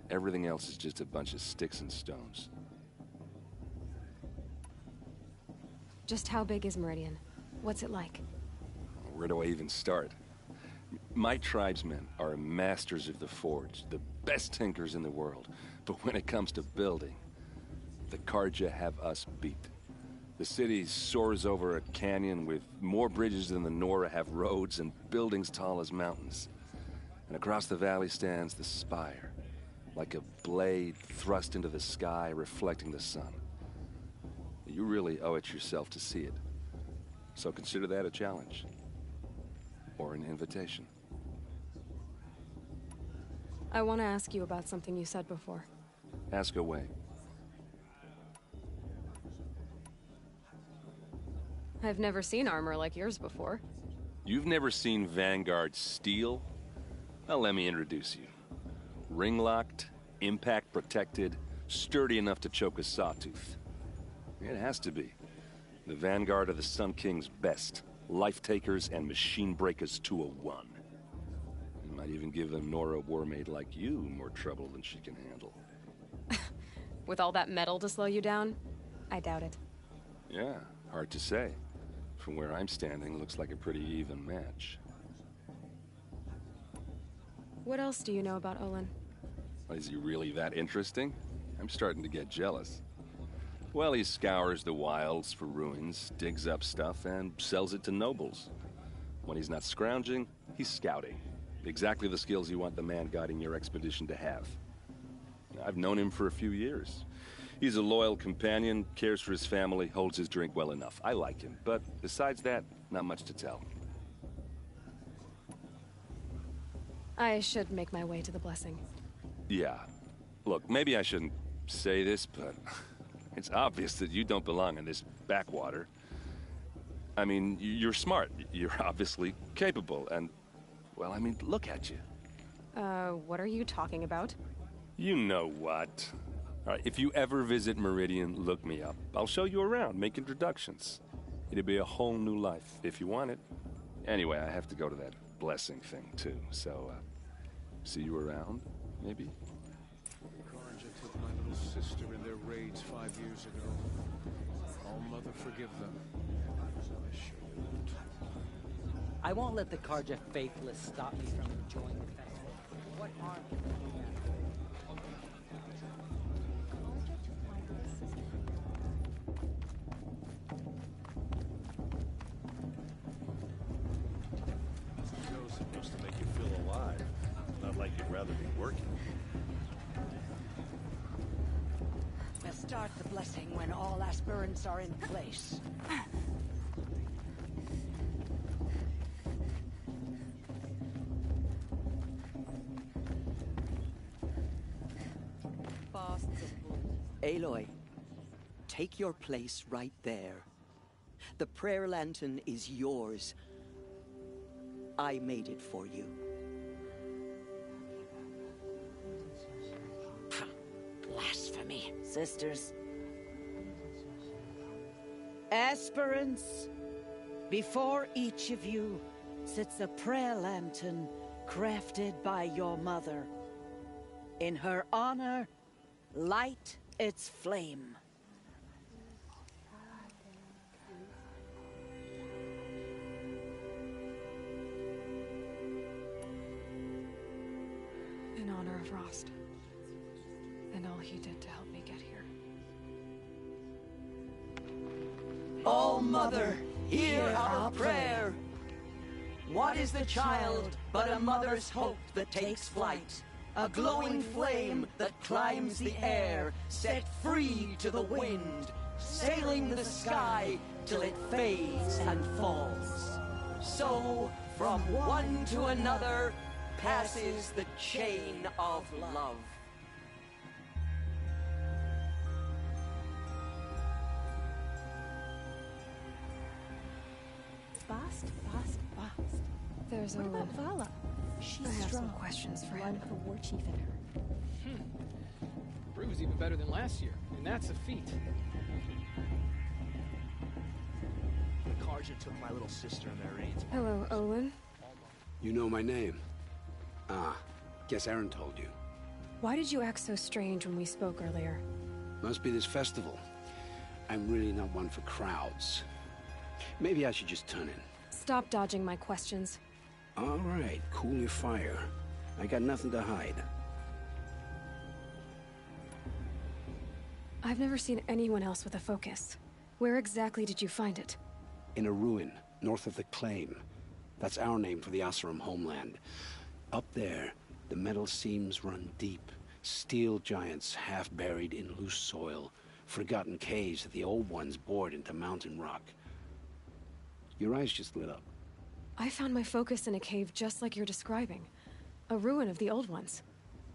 everything else is just a bunch of sticks and stones. Just how big is Meridian? What's it like? Where do I even start? My tribesmen are masters of the forge, the best tinkers in the world. But when it comes to building, the Karja have us beat. The city soars over a canyon with more bridges than the Nora have roads and buildings tall as mountains. And across the valley stands the spire, like a blade thrust into the sky reflecting the sun. You really owe it yourself to see it. So consider that a challenge. Or an invitation. I want to ask you about something you said before. Ask away. I've never seen armor like yours before. You've never seen Vanguard steel? Well, let me introduce you. Ring-locked, impact-protected, sturdy enough to choke a sawtooth. It has to be. The Vanguard are the Sun King's best. Life-takers and machine breakers to a one. You might even give a Nora warmaid like you more trouble than she can handle. With all that metal to slow you down? I doubt it. Yeah, hard to say. From where I'm standing, looks like a pretty even match. What else do you know about Olin? Is he really that interesting? I'm starting to get jealous. Well, he scours the wilds for ruins, digs up stuff, and sells it to nobles. When he's not scrounging, he's scouting. Exactly the skills you want the man guiding your expedition to have. I've known him for a few years. He's a loyal companion, cares for his family, holds his drink well enough. I like him, but besides that, not much to tell. I should make my way to the blessing. Yeah. Look, maybe I shouldn't say this, but it's obvious that you don't belong in this backwater. I mean, you're smart. You're obviously capable, and, well, I mean, look at you. What are you talking about? You know what. All right, if you ever visit Meridian, look me up. I'll show you around, make introductions. It'll be a whole new life, if you want it. Anyway, I have to go to that blessing thing, too, so, see you around, maybe? Karja took my little sister in their raids 5 years ago. All Mother forgive them. I sure won't. I won't let the Karja faithless stop me from enjoying the festival. What harm can they do now? Joseph used to make you feel alive. Not like you'd rather be working. We'll start the blessing when all aspirants are in place. Aloy, take your place right there. The prayer lantern is yours. I made it for you. Blasphemy. Sisters, Aspirants, before each of you sits a prayer lantern crafted by your mother. In her honor, light its flame. In honor of Rost, and all he did to help me get here. O Mother, hear our prayer. What is the child but a mother's hope that takes flight? A glowing flame that climbs the air, set free to the wind, sailing the sky till it fades and falls. So, from one to another, passes the chain of love. Fast. There's What Olin. about Vala? She's I have strong. some questions for One him. of the war chief in her. Brew's even better than last year, and that's a feat. The Karja took my little sister in their raids. Hello, Olin. You know my name? Ah, guess Aaron told you. Why did you act so strange when we spoke earlier? Must be this festival. I'm really not one for crowds. Maybe I should just turn in. Stop dodging my questions. All right, cool your fire. I got nothing to hide. I've never seen anyone else with a focus. Where exactly did you find it? In a ruin, north of the Claim. That's our name for the Oseram homeland. Up there, the metal seams run deep. Steel giants half buried in loose soil. Forgotten caves that the old ones bored into mountain rock. Your eyes just lit up. I found my focus in a cave just like you're describing. A ruin of the old ones.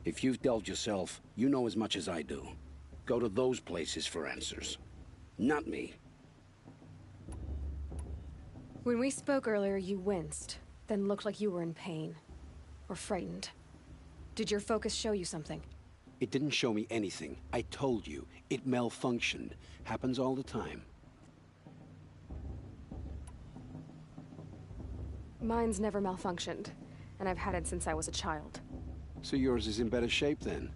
If you've delved yourself, you know as much as I do. Go to those places for answers. Not me. When we spoke earlier, you winced, then looked like you were in pain. Or frightened. Did your focus show you something? It didn't show me anything. I told you. It malfunctioned. Happens all the time. Mine's never malfunctioned, and I've had it since I was a child. So yours is in better shape then.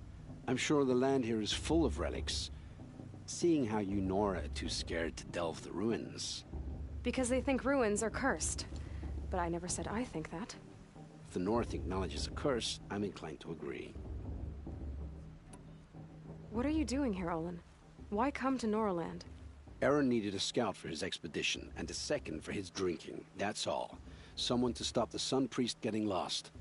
I'm sure the land here is full of relics. Seeing how you Nora are too scared to delve the ruins. Because they think ruins are cursed. But I never said I think that. If the North acknowledges a curse, I'm inclined to agree. What are you doing here, Olin? Why come to Noraland? Aaron needed a scout for his expedition, and a second for his drinking. That's all. Someone to stop the Sun Priest getting lost.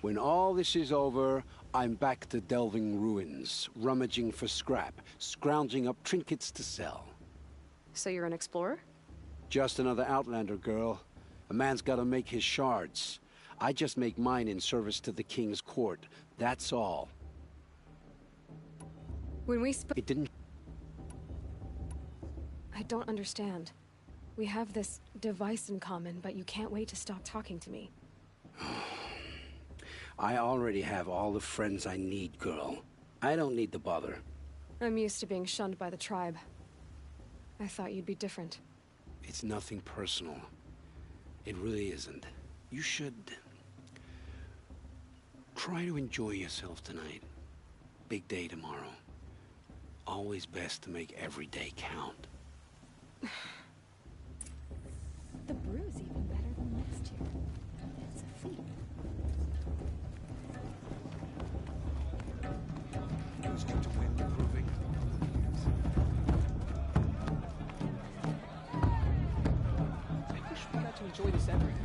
When all this is over, I'm back to delving ruins, rummaging for scrap, scrounging up trinkets to sell. So you're an explorer? Just another Outlander, girl. A man's gotta make his shards. I just make mine in service to the King's court. That's all. When we spoke... It didn't... I don't understand. We have this device in common, but you can't wait to stop talking to me. I already have all the friends I need, girl. I don't need the bother. I'm used to being shunned by the tribe. I thought you'd be different. It's nothing personal. It really isn't. You should... try to enjoy yourself tonight. Big day tomorrow. Always best to make every day count. The brew's even better than last year. It's a feat. Who's going to win the proving? I wish we got to enjoy this every day.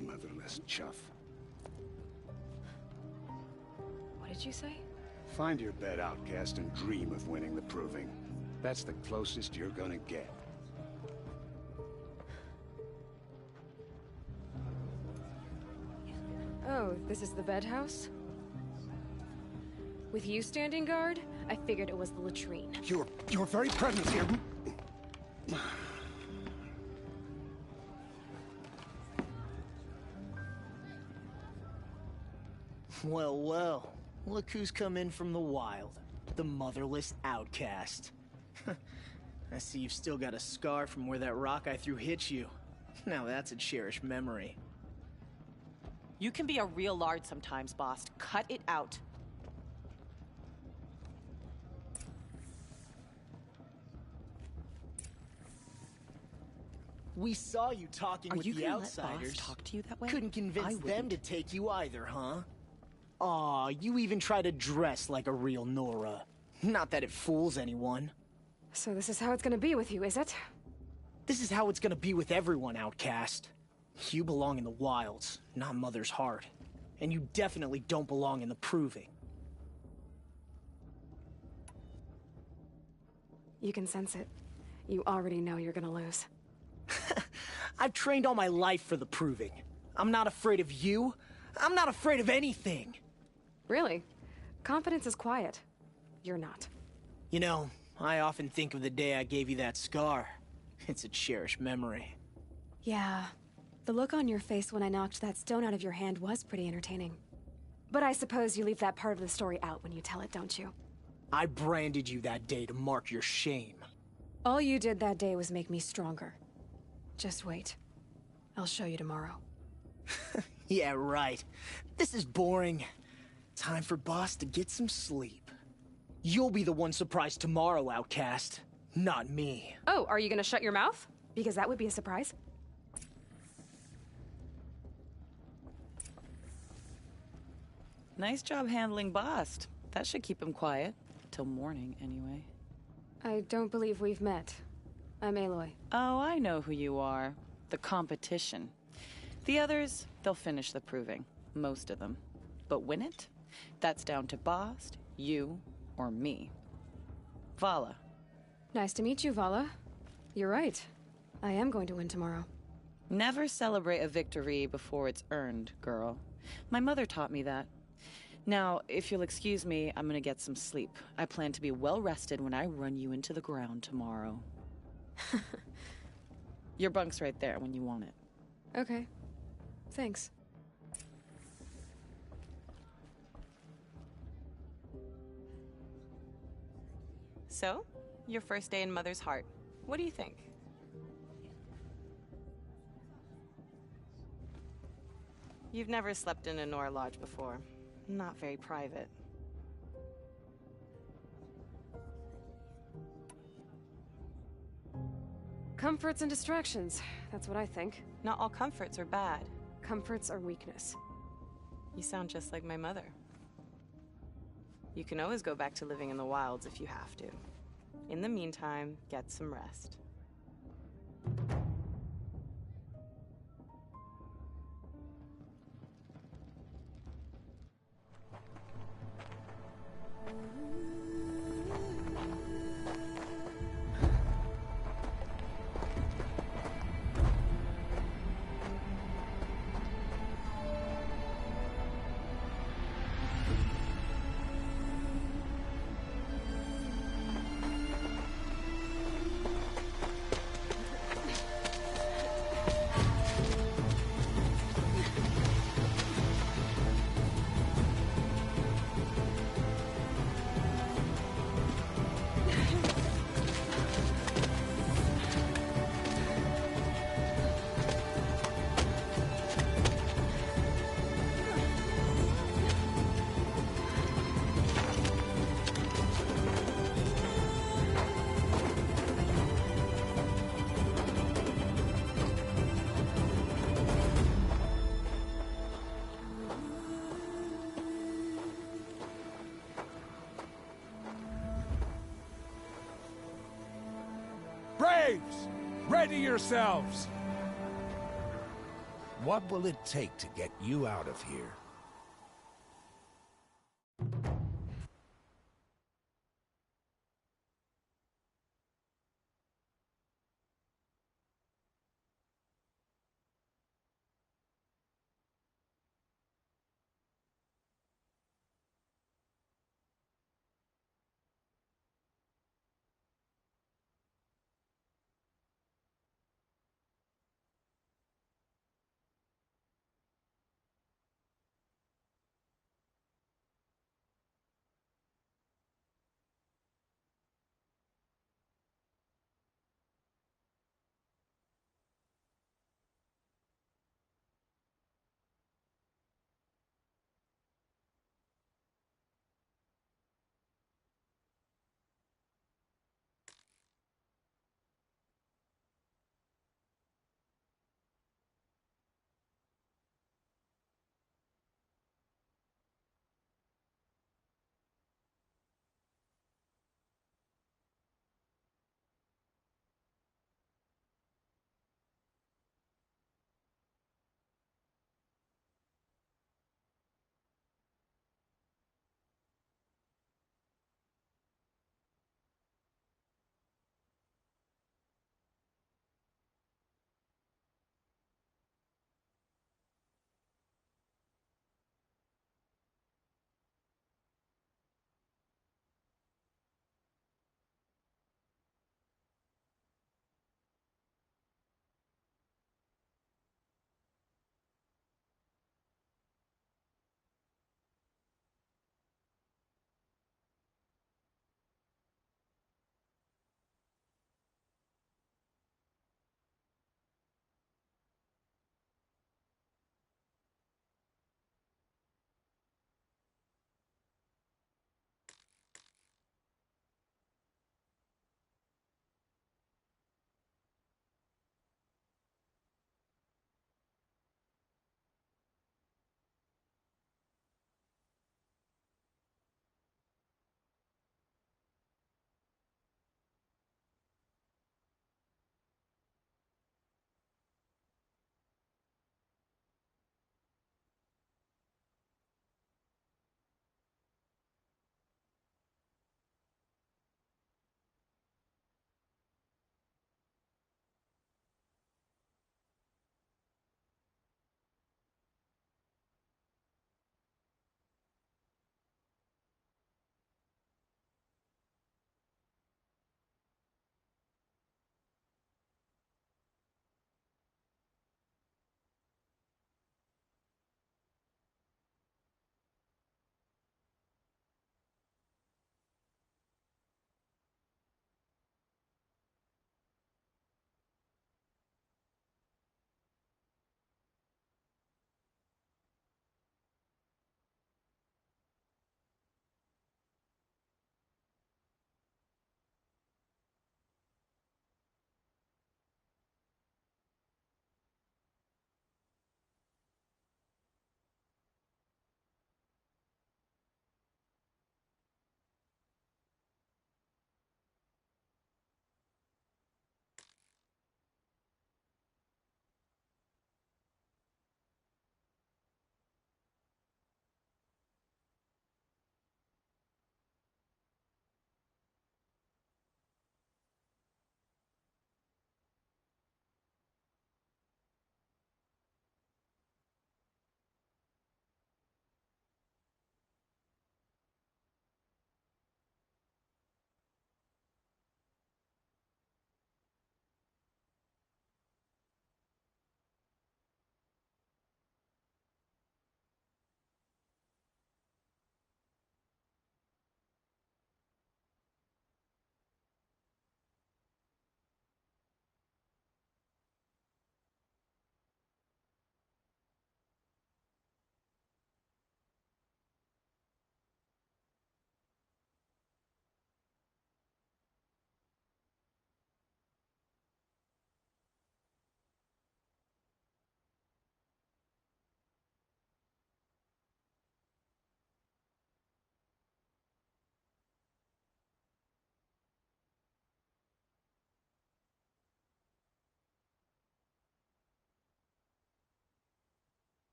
Motherless chuff. What did you say? Find your bed, outcast, and dream of winning the proving. That's the closest you're gonna get. Oh, this is the bed house? With you standing guard, I figured it was the latrine. Your very presence here... Well, well. Look who's come in from the wild. The motherless outcast. I see you've still got a scar from where that rock I threw hit you. Now that's a cherished memory. You can be a real lard sometimes, boss. Cut it out. We saw you talking with the outsiders. Talk to you that way? Couldn't convince them to take you either, huh? Aw, you even try to dress like a real Nora. Not that it fools anyone. So this is how it's gonna be with you, is it? This is how it's gonna be with everyone, outcast. You belong in the wilds, not Mother's heart. And you definitely don't belong in the proving. You can sense it. You already know you're gonna lose. I've trained all my life for the proving. I'm not afraid of you. I'm not afraid of anything. Really? Confidence is quiet. You're not. You know, I often think of the day I gave you that scar. It's a cherished memory. Yeah. The look on your face when I knocked that stone out of your hand was pretty entertaining. But I suppose you leave that part of the story out when you tell it, don't you? I branded you that day to mark your shame. All you did that day was make me stronger. Just wait. I'll show you tomorrow. Yeah, right. This is boring. Time for Boss to get some sleep. You'll be the one surprised tomorrow, outcast. Not me. Oh, are you gonna shut your mouth? Because that would be a surprise. Nice job handling Bast. That should keep him quiet. Till morning, anyway. I don't believe we've met. I'm Aloy. Oh, I know who you are. The competition. The others, they'll finish the proving. Most of them. But win it? That's down to Bast, you, or me. Vala. Nice to meet you, Vala. You're right. I am going to win tomorrow. Never celebrate a victory before it's earned, girl. My mother taught me that. Now, if you'll excuse me, I'm gonna get some sleep. I plan to be well rested when I run you into the ground tomorrow. Your bunk's right there when you want it. Okay. Thanks. So, your first day in Mother's heart. What do you think? You've never slept in a Nora lodge before. Not very private. Comforts and distractions. That's what I think. Not all comforts are bad. Comforts are weakness. You sound just like my mother. You can always go back to living in the wilds if you have to. In the meantime, get some rest. Braves! Ready yourselves! What will it take to get you out of here?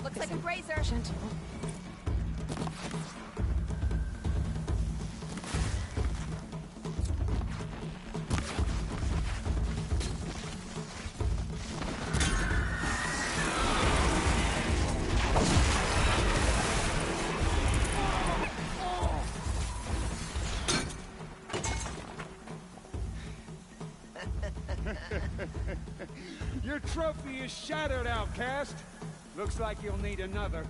Looks like a grazer. Gentle. Your trophy is shattered, outcast. Looks like you'll need another.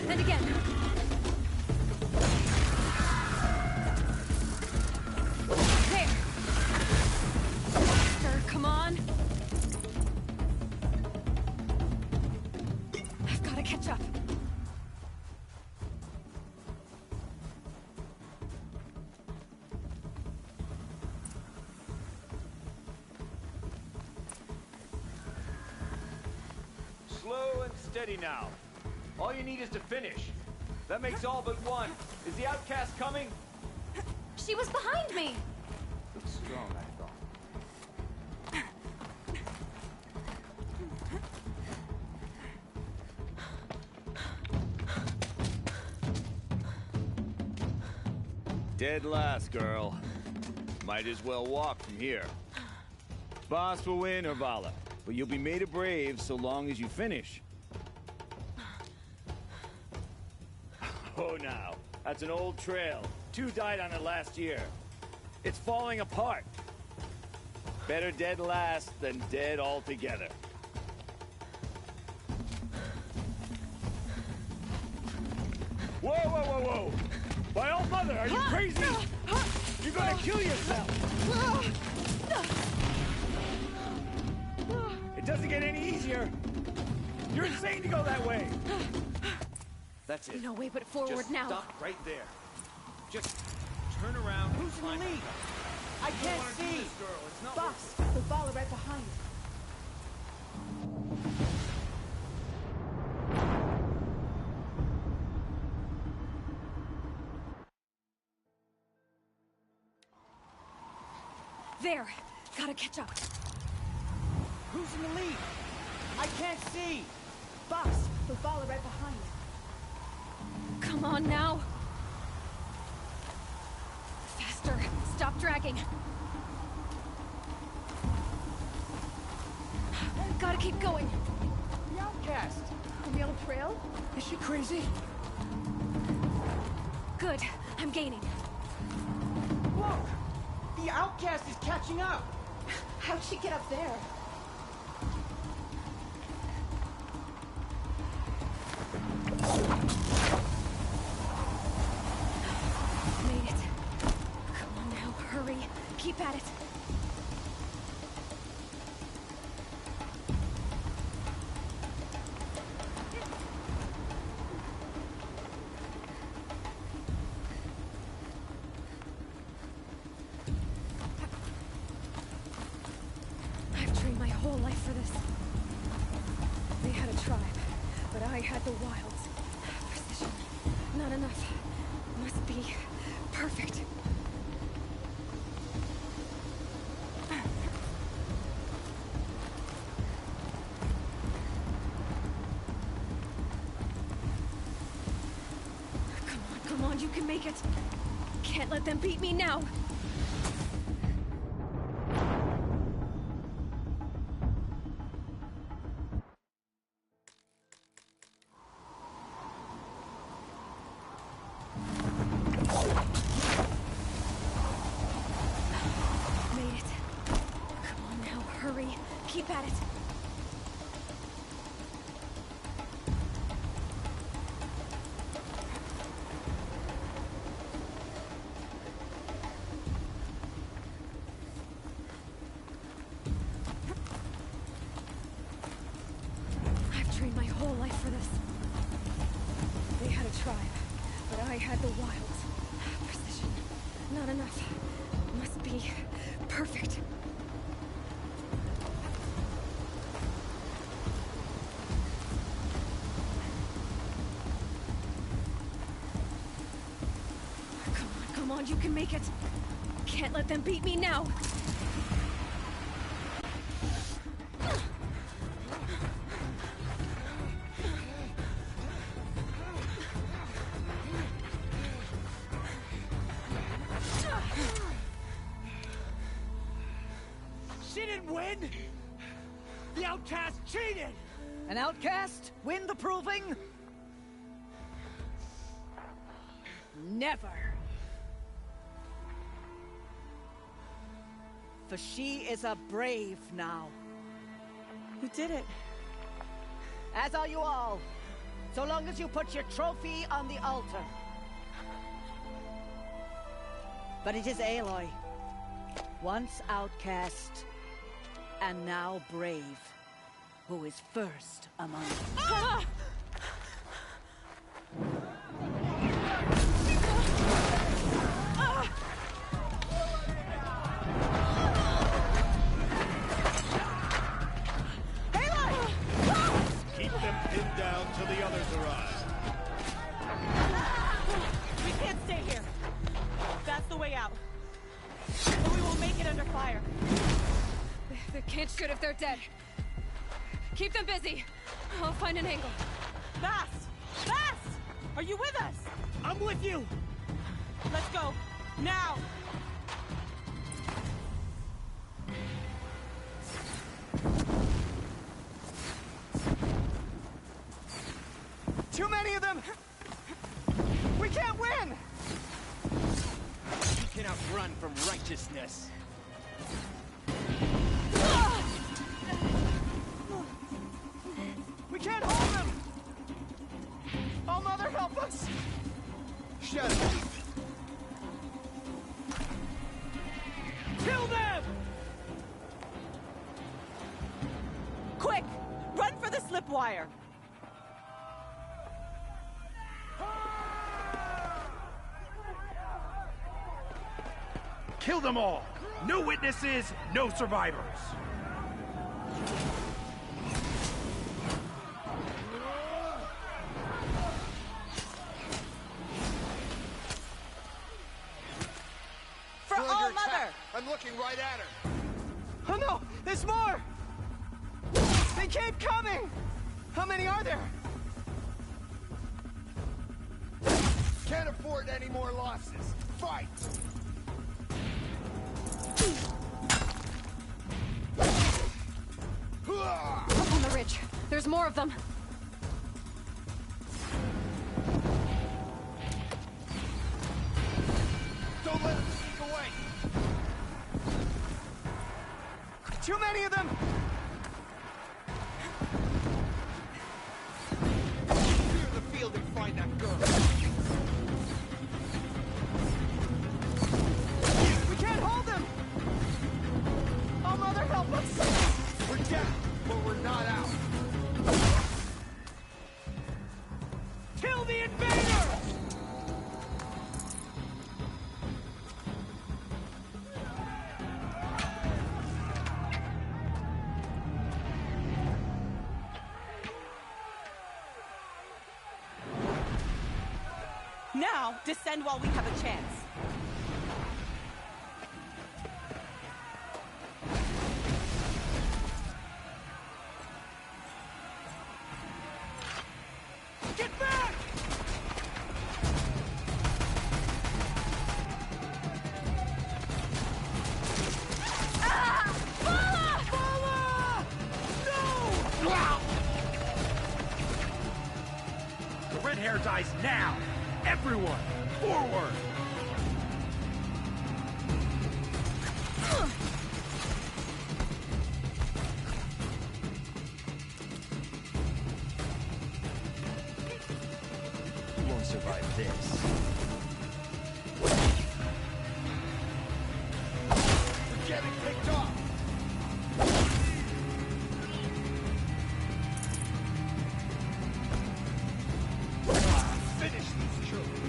And again. There. Faster, come on. I've got to catch up. Slow and steady now. All you need is to finish. That makes all but one. Is the outcast coming? She was behind me. Looks strong, I thought. Dead last, girl. Might as well walk from here. Boss will win or Vala, but you'll be made a brave so long as you finish. Oh, now. That's an old trail. 2 died on it last year. It's falling apart. Better dead last than dead altogether. Whoa, whoa, whoa, whoa! By all mother, are you crazy? You're gonna kill yourself! It doesn't get any easier! You're insane to go that way! That's it. No way but forward Just now. stop right there. Just turn around. Who's in the lead? I can't see. Boss, the ball right behind. There. Gotta catch up. Who's in the lead? I can't see. Boss, the ball right behind. Come on now. Faster. Stop dragging. Gotta keep going. The outcast. On the yellow trail? Is she crazy? Good. I'm gaining. Look! The outcast is catching up! How'd she get up there? Made it. Come on now, hurry. Keep at it. I've trained my whole life for this. They had a tribe, but I had the wilds. Precision. Not enough. Must be perfect. Come on, you can make it. Can't let them beat me now. Made it. Come on now, hurry. Keep at it. I've trained my whole life for this. They had a tribe, but I had the wilds. Precision. Not enough. Must be perfect. Come on, you can make it. Can't let them beat me now. She didn't win! The outcast cheated! An outcast? Win the proving? Never. For she is a brave now. You did it. As are you all. So long as you put your trophy on the altar. But it is Aloy. Once outcast, and now brave, who is first among us. Ah! Keep them pinned down till the others arrive. We can't stay here. That's the way out. Or we won't make it under fire. They can't shoot if they're dead. Keep them busy. I'll find an angle. Fast! Fast! Are you with us? I'm with you! Let's go. Now! Too many of them! We can't win! You cannot run from righteousness. We can't hold them! Oh, Mother, help us! Shut up! Kill them! Quick! Run for the slip wire! Kill them all! No witnesses, no survivors! For All Mother! I'm looking right at her! Oh no! There's more! They keep coming! How many are there? Can't afford any more losses! Fight! Up on the ridge. There's more of them. Don't let them sneak away! Too many of them! Clear the field and find that girl! We can't hold them! Oh, Mother, help us! We're down, but we're not out! Kill the invader! Now, descend while we have a chance. Get back! Ah! Bala! Bala! No! The red hair dies now! Everyone, forward! You won't survive this. We're getting picked off! Finish these children!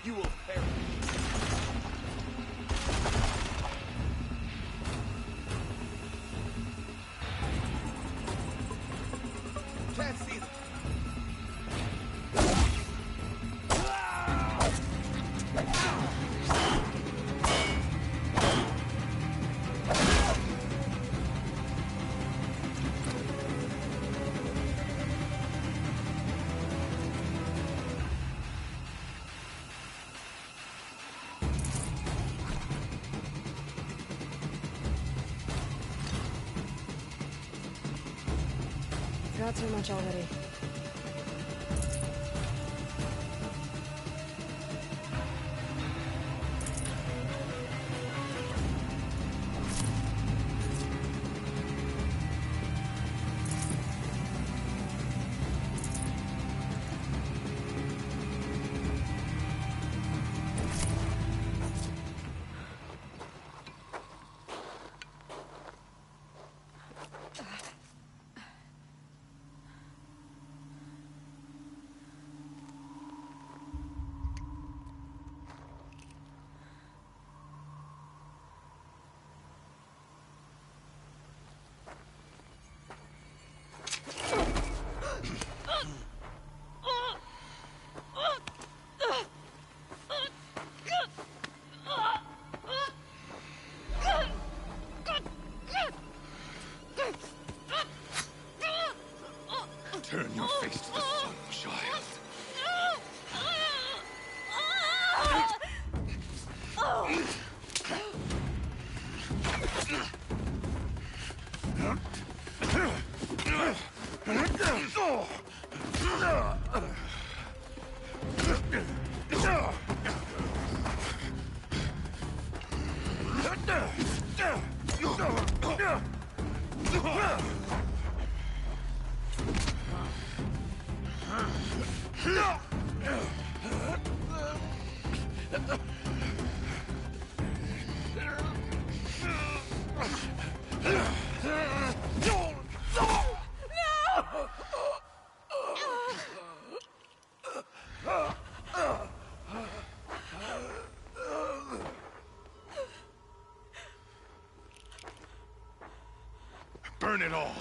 You will perish. Not too much already. Turn your face to the sun, child. Burn it all,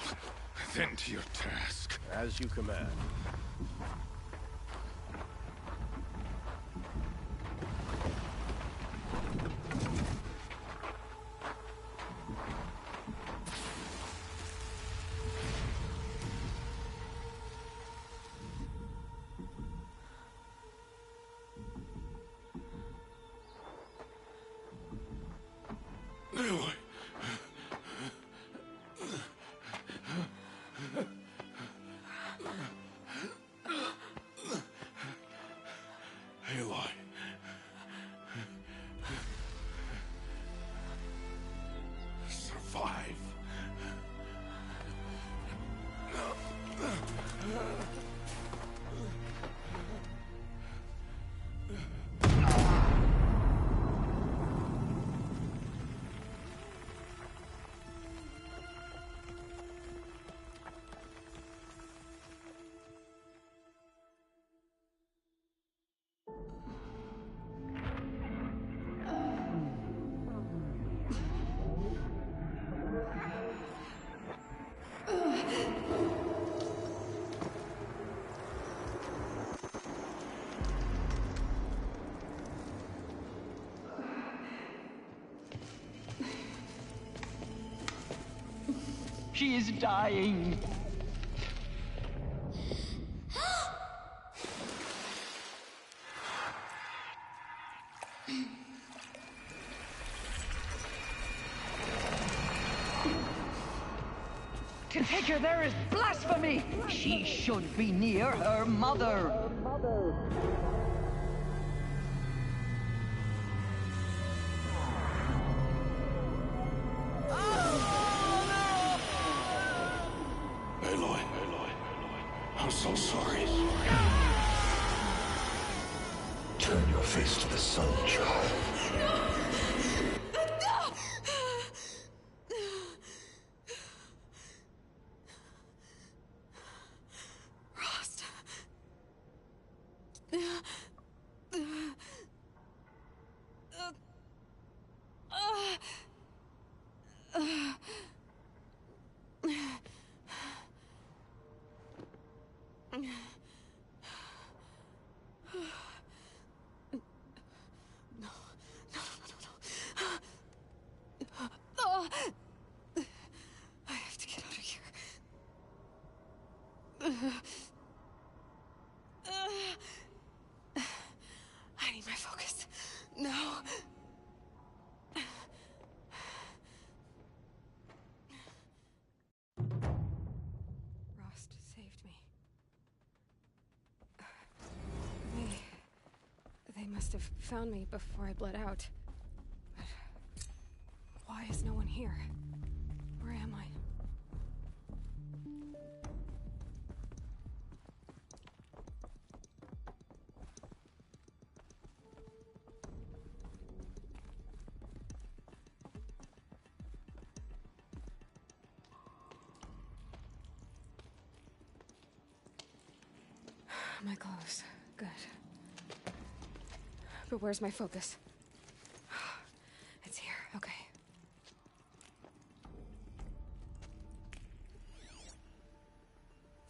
then to your task. As you command. Aloy. Survive. She is dying. To take her there is blasphemy. She should be near her mother. Aloy, I'm so sorry. Turn your face to the sun, child. Rost. I have to get out of here. I need my focus. No. Rost, save must have found me before I bled out. But why is no one here? Where am I? My clothes. Good. But where's my focus? It's here. Okay.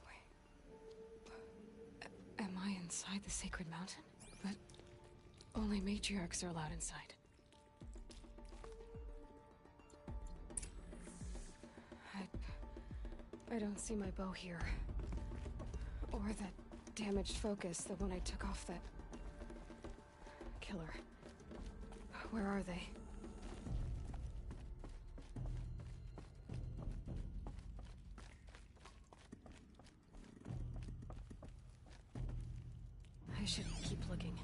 Wait. Am I inside the sacred mountain? But only matriarchs are allowed inside. I don't see my bow here. Or that damaged focus, the one I took off that killer. Where are they? I should keep looking.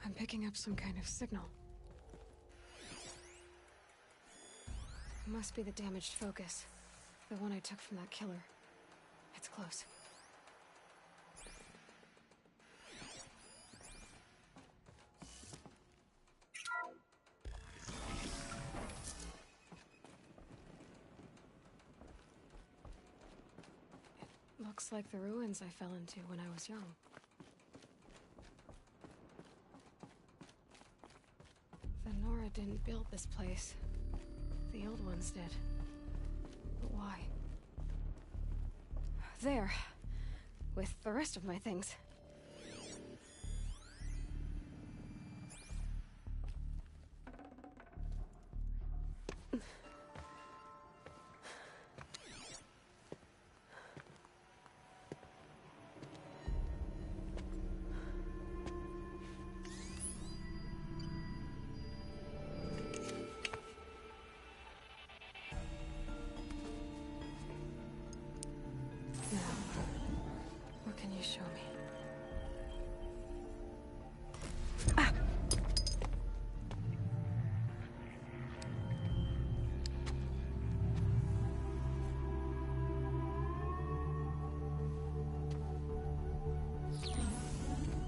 I'm picking up some kind of signal. It must be the damaged focus. The one I took from that killer. It's close. It looks like the ruins I fell into when I was young. The Nora didn't build this place. The old ones did. But why? There. With the rest of my things. What can you show me?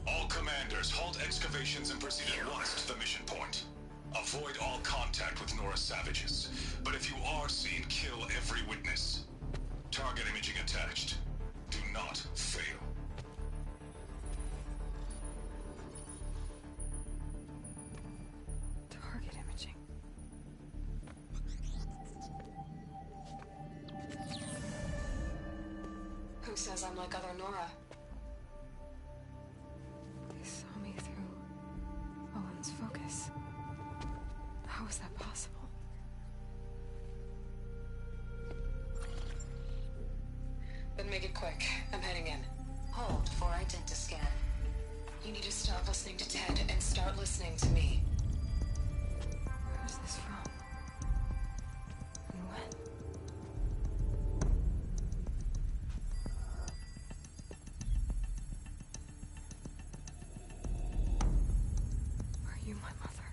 All commanders, halt excavations and proceed at once to the mission point. Avoid all contact with Nora savages. But if you are seen, kill every witness. Target imaging attached. Do not fail. Target imaging. Who says I'm like other Nora? They saw me through Owen's focus. How is that possible? Then make it quick. I'm heading in. Hold for identiscan. You need to stop listening to Ted and start listening to me. Where's this from? And when? Are you my mother?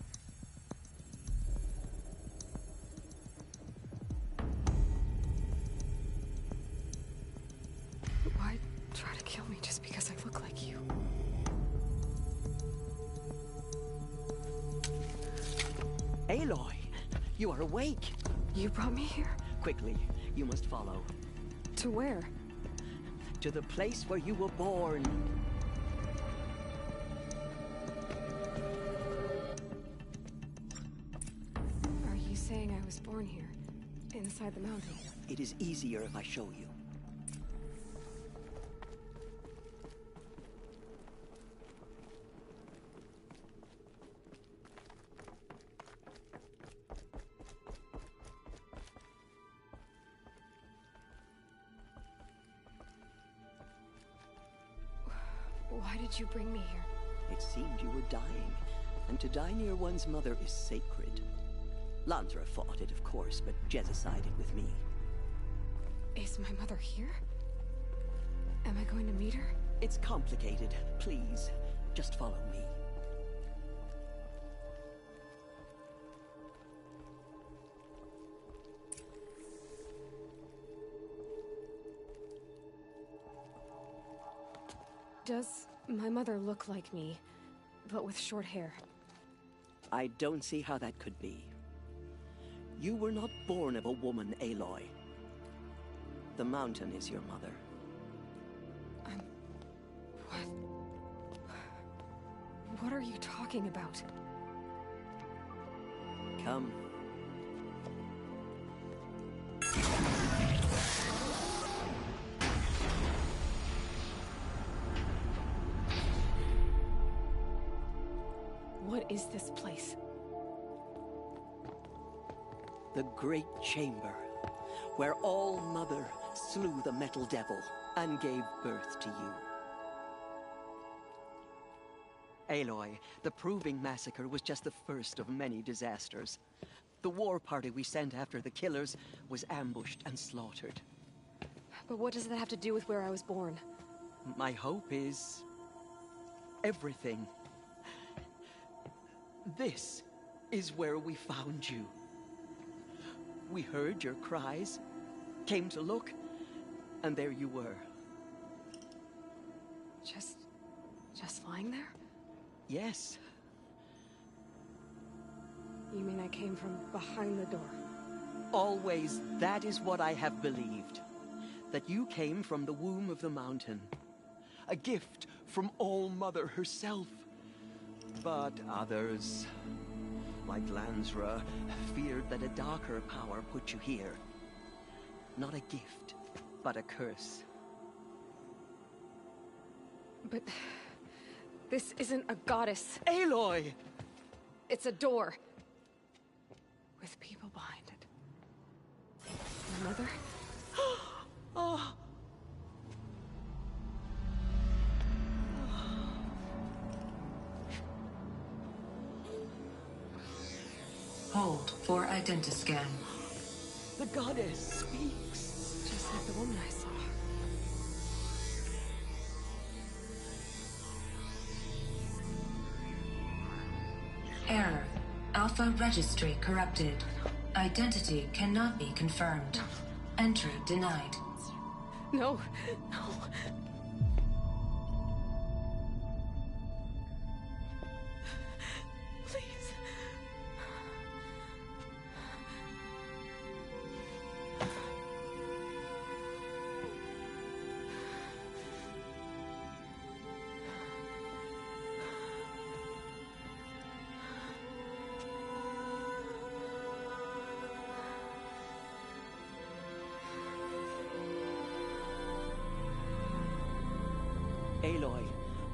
Why try to kill me just because I look like you? Aloy, you are awake. You brought me here? Quickly, you must follow. To where? To the place where you were born. Are you saying I was born here? Inside the mountain? It is easier if I show you. Why did you bring me here? It seemed you were dying, and to die near one's mother is sacred. Lansra fought it, of course, but Jezza sided with me. Is my mother here? Am I going to meet her? It's complicated. Please, just follow me. Does my mother look like me, but with short hair? I don't see how that could be. You were not born of a woman, Aloy. The mountain is your mother. What are you talking about? Come. What is this place? The Great Chamber, where All-Mother slew the Metal Devil and gave birth to you. Aloy, the Proving Massacre was just the first of many disasters. The war party we sent after the killers was ambushed and slaughtered. But what does that have to do with where I was born? My hope is... everything. This is where we found you. We heard your cries, came to look, and there you were. Just lying there? Yes. You mean I came from behind the door? Always, that is what I have believed. That you came from the womb of the mountain. A gift from All-Mother herself. But others, like Lansra, feared that a darker power put you here. Not a gift, but a curse. But... this isn't a goddess. Aloy! It's a door. With people behind it. My mother? Oh. Hold for identiscan. The goddess speaks. Just like the woman I saw. Error. Alpha registry corrupted. Identity cannot be confirmed. Entry denied. No, no. Please. Aloy,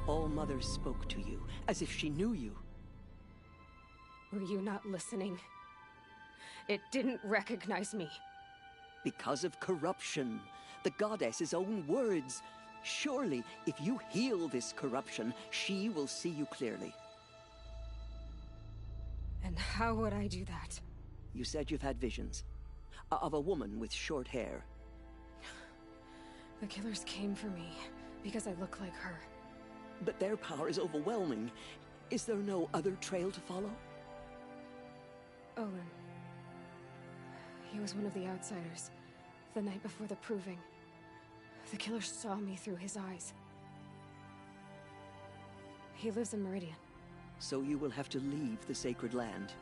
All-Mother spoke to you, as if she knew you. Were you not listening? It didn't recognize me. Because of corruption. The goddess's own words. Surely, if you heal this corruption, she will see you clearly. And how would I do that? You said you've had visions. Of a woman with short hair. The killers came for me. Because I look like her. But their power is overwhelming. Is there no other trail to follow? Olin. He was one of the outsiders. The night before the Proving. The killers saw me through his eyes. He lives in Meridian. So you will have to leave the sacred land.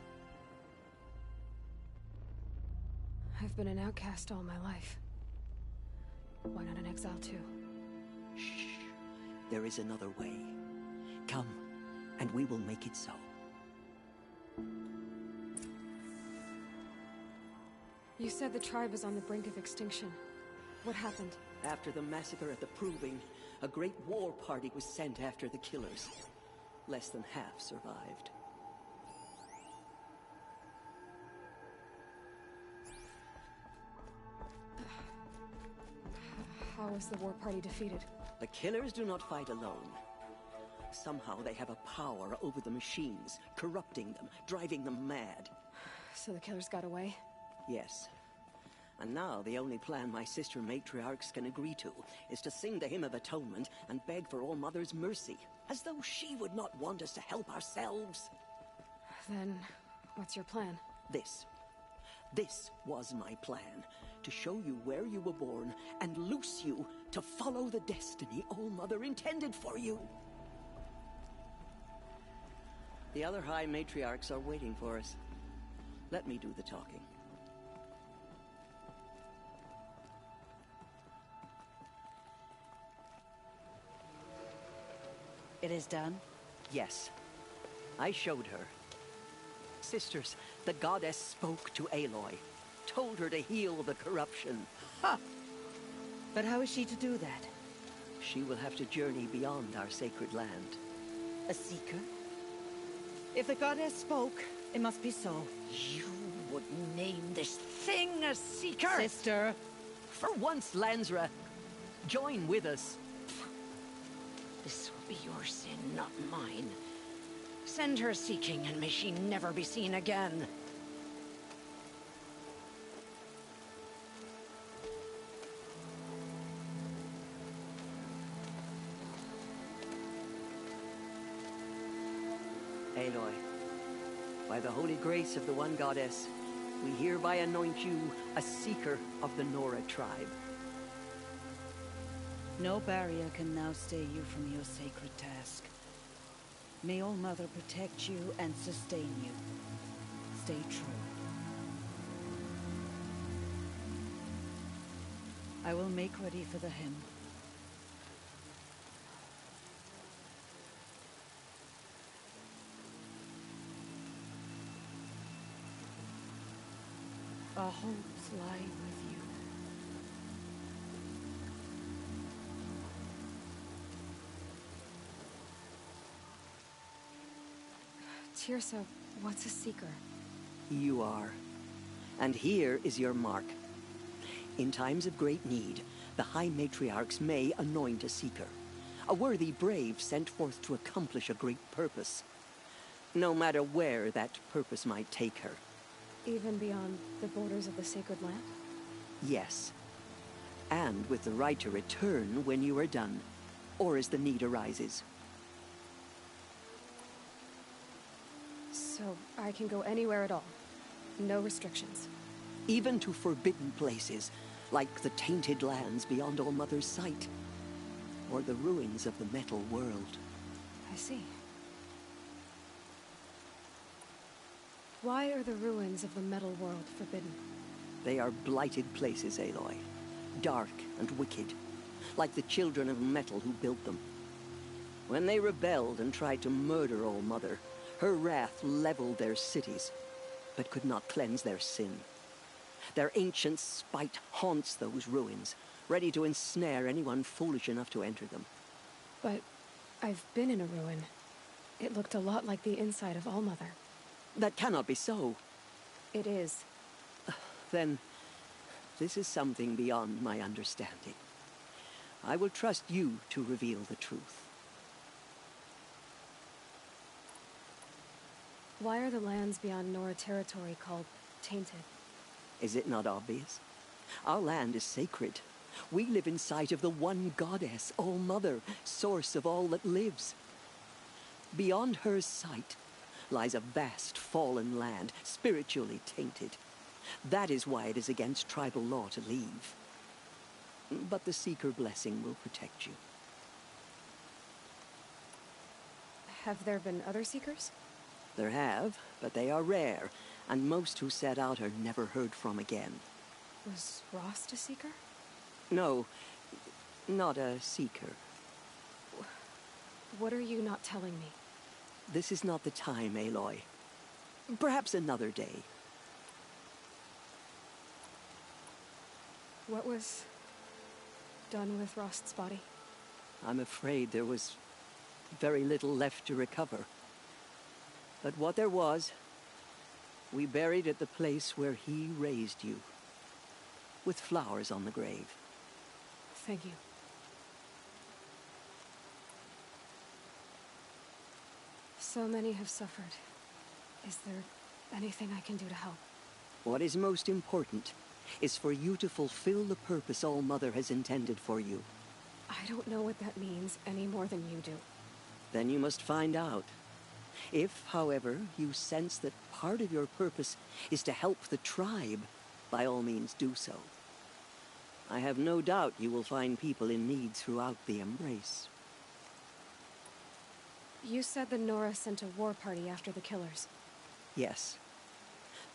I've been an outcast all my life. Why not an exile too? Shh. There is another way. Come, and we will make it so. You said the tribe was on the brink of extinction. What happened? After the massacre at the Proving, a great war party was sent after the killers. Less than half survived. How was the war party defeated? The killers do not fight alone. Somehow they have a power over the machines, corrupting them, driving them mad. So the killers got away? Yes. And now the only plan my sister matriarchs can agree to is to sing the Hymn of Atonement and beg for All Mother's mercy, as though she would not want us to help ourselves. Then, what's your plan? This. This was my plan. To show you where you were born and loose you to follow the destiny All Mother intended for you. The other High Matriarchs are waiting for us. Let me do the talking. It is done? Yes. I showed her. Sisters, the goddess spoke to Aloy. Told her to heal the corruption. Ha! But how is she to do that? She will have to journey beyond our sacred land. A seeker? If the goddess spoke, it must be so. You would name this thing a seeker? Sister! For once, Lansra, join with us. This will be your sin, not mine. Send her seeking, and may she never be seen again. Aloy, by the holy grace of the one goddess, we hereby anoint you a seeker of the Nora tribe. No barrier can now stay you from your sacred task. May All Mother protect you and sustain you. Stay true. I will make ready for the hymn. Our hopes lie with you. Tirsa, what's a seeker? You are. And here is your mark. In times of great need, the High Matriarchs may anoint a seeker. A worthy brave sent forth to accomplish a great purpose. No matter where that purpose might take her. Even beyond the borders of the sacred land? Yes. And with the right to return when you are done, or as the need arises. So I can go anywhere at all? No restrictions? Even to forbidden places, like the tainted lands beyond All Mother's sight. Or the ruins of the metal world. I see. Why are the ruins of the metal world forbidden? They are blighted places, Aloy. Dark and wicked. Like the children of metal who built them. When they rebelled and tried to murder All Mother, her wrath leveled their cities, but could not cleanse their sin. Their ancient spite haunts those ruins, ready to ensnare anyone foolish enough to enter them. But I've been in a ruin. It looked a lot like the inside of All Mother. That cannot be so. It is. Then, this is something beyond my understanding. I will trust you to reveal the truth. Why are the lands beyond Nora territory called tainted? Is it not obvious? Our land is sacred. We live in sight of the one goddess, All Mother, source of all that lives. Beyond her sight lies a vast fallen land, spiritually tainted. That is why it is against tribal law to leave. But the Seeker blessing will protect you. Have there been other Seekers? There have, but they are rare, and most who set out are never heard from again. Was Rost a Seeker? No, not a Seeker. What are you not telling me? This is not the time, Aloy. Perhaps another day. What was done with Rost's body? I'm afraid there was very little left to recover. But what there was, we buried at the place where he raised you, with flowers on the grave. Thank you. So many have suffered. Is there anything I can do to help? What is most important is for you to fulfill the purpose All Mother has intended for you. I don't know what that means any more than you do. Then you must find out. If, however, you sense that part of your purpose is to help the tribe, by all means do so. I have no doubt you will find people in need throughout the Embrace. You said the Nora sent a war party after the killers. Yes.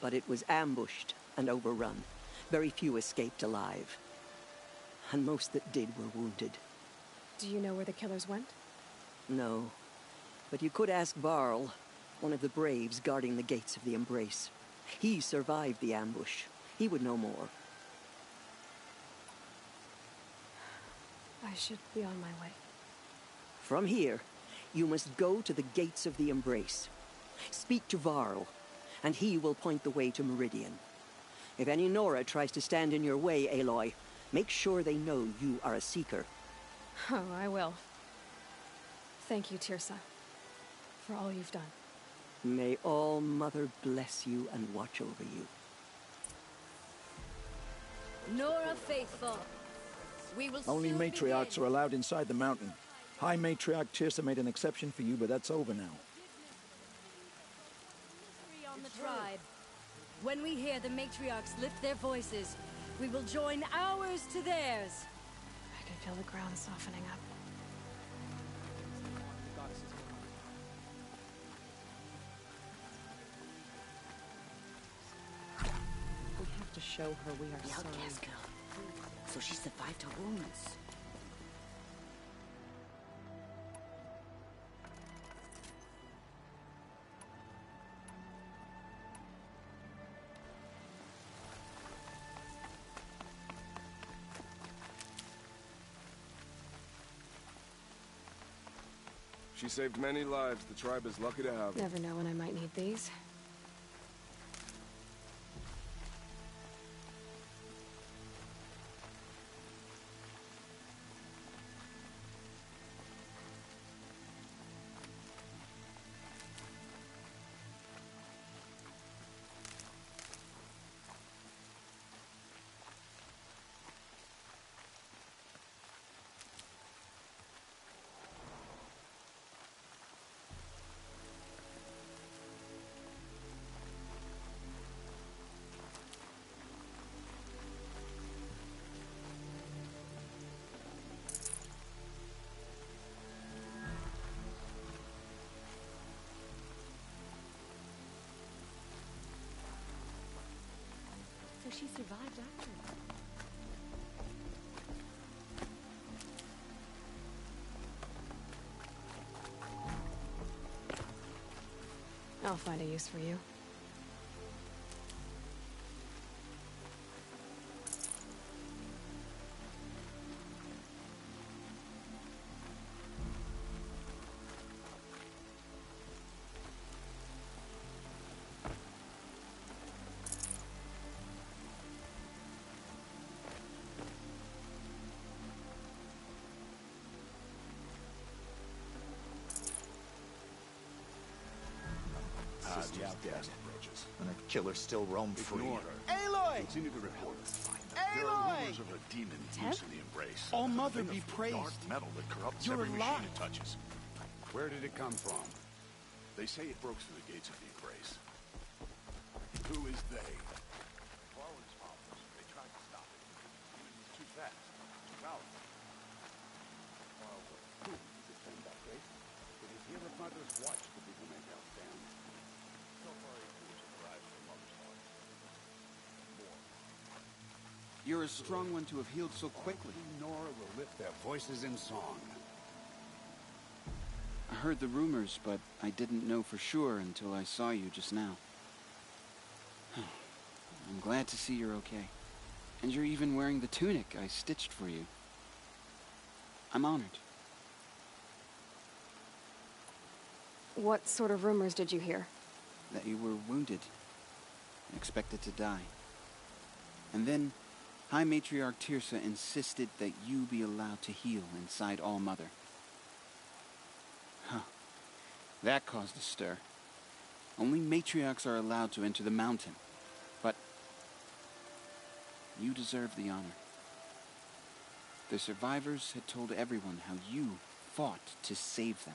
But it was ambushed and overrun. Very few escaped alive. And most that did were wounded. Do you know where the killers went? No. But you could ask Varl, one of the braves guarding the gates of the Embrace. He survived the ambush. He would know more. I should be on my way. From here, you must go to the gates of the Embrace. Speak to Varl, and he will point the way to Meridian. If any Nora tries to stand in your way, Aloy, make sure they know you are a Seeker. Oh, I will. Thank you, Tirsa, for all you've done. May All Mother bless you and watch over you. Nora Faithful. We will Only soon matriarchs begin. are allowed inside the mountain. High Matriarch Tirsa made an exception for you, but that's over now. On the tribe. When we hear the matriarchs lift their voices, we will join ours to theirs. I can feel the ground softening up. We have to show her we are sorry. Outcast girl. So she survived her wounds. She saved many lives. The tribe is lucky to have her. Never know when I might need these. So she survived after. I'll find a use for you. The outcast approaches, and the killers still roam free. Ignore her. Aloy! Continue to report. There are rumors of a demon Teb? loose in the Embrace. All Mother Thing be of praised. Dark metal that corrupts You're every machine alive. it touches. Where did it come from? They say it broke through the gates of the Embrace. Who is they? Varl and his followers. They tried to stop it. It was too fast, too powerful. While who to defend that grace? It is here that mothers watch the people make our stand. So far, it was arrived from mother's heart. You're a strong one to have healed so quickly. Nora will lift their voices in song. I heard the rumors, but I didn't know for sure until I saw you just now. I'm glad to see you're okay. And you're even wearing the tunic I stitched for you. I'm honored. What sort of rumors did you hear? That you were wounded. And expected to die. And then, High Matriarch Tirsa insisted that you be allowed to heal inside All Mother. Huh. That caused a stir. Only matriarchs are allowed to enter the mountain. But you deserve the honor. The survivors had told everyone how you fought to save them.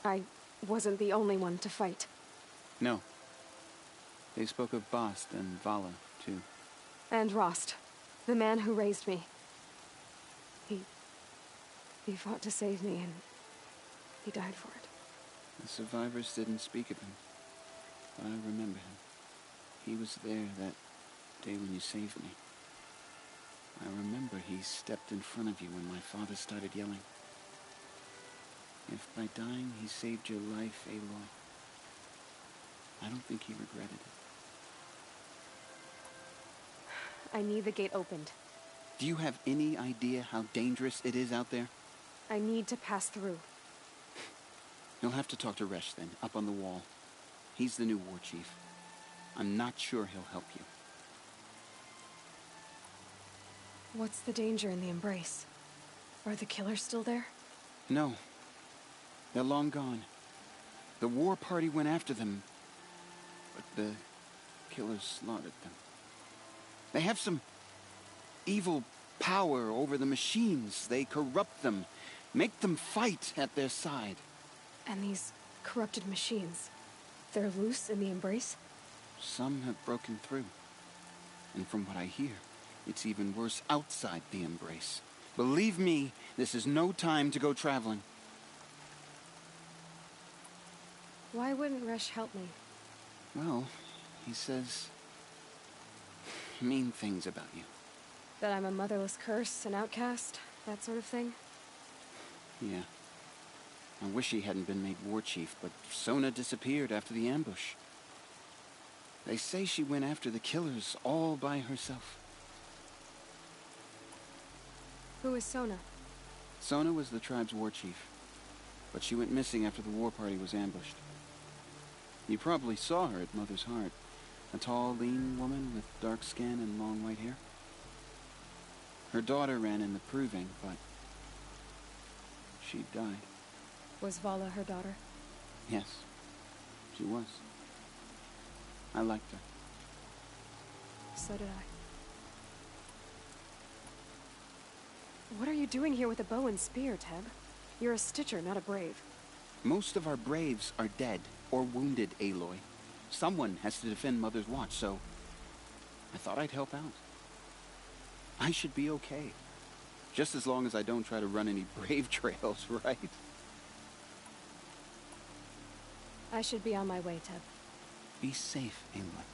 I wasn't the only one to fight. No. They spoke of Bast and Vala, too. And Rost, the man who raised me. He fought to save me, and he died for it. The survivors didn't speak of him, but I remember him. He was there that day when you saved me. I remember he stepped in front of you when my father started yelling. If by dying he saved your life, Aloy, I don't think he regretted it. I need the gate opened. Do you have any idea how dangerous it is out there? I need to pass through. You'll have to talk to Resh then, up on the wall. He's the new war chief. I'm not sure he'll help you. What's the danger in the embrace? Are the killers still there? No. They're long gone. The war party went after them, but the killers slaughtered them. They have some evil power over the machines. They corrupt them, make them fight at their side. And these corrupted machines, they're loose in the embrace? Some have broken through. And from what I hear, it's even worse outside the embrace. Believe me, this is no time to go traveling. Why wouldn't Resh help me? Well, he says mean things about you. That I'm a motherless curse, an outcast, that sort of thing? Yeah. I wish he hadn't been made war chief, but Sona disappeared after the ambush. They say she went after the killers all by herself. Who is Sona? Sona was the tribe's war chief, but she went missing after the war party was ambushed. You probably saw her at Mother's Heart. A tall, lean woman with dark skin and long white hair. Her daughter ran in the proving, but she died. Was Vala her daughter? Yes, she was. I liked her. So did I. What are you doing here with a bow and spear, Teb? You're a Stitcher, not a Brave. Most of our Braves are dead or wounded, Aloy. Someone has to defend Mother's Watch, so I thought I'd help out. I should be okay. Just as long as I don't try to run any Brave trails, right? I should be on my way, Teb. Be safe, Aloy.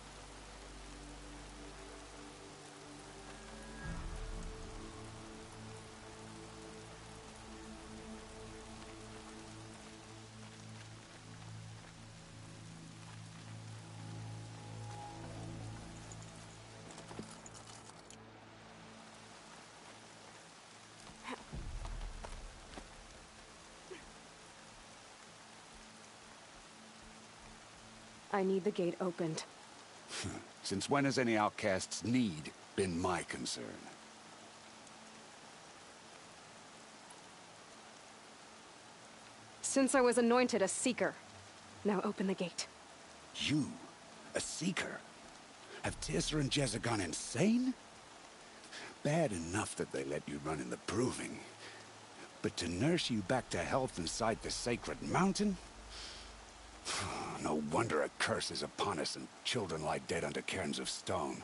I need the gate opened. Since when has any outcast's need been my concern? Since I was anointed a Seeker. Now open the gate. You? A Seeker? Have Teersa and Jezza gone insane? Bad enough that they let you run in the proving. But to nurse you back to health inside the sacred mountain? No wonder a curse is upon us and children lie dead under cairns of stone.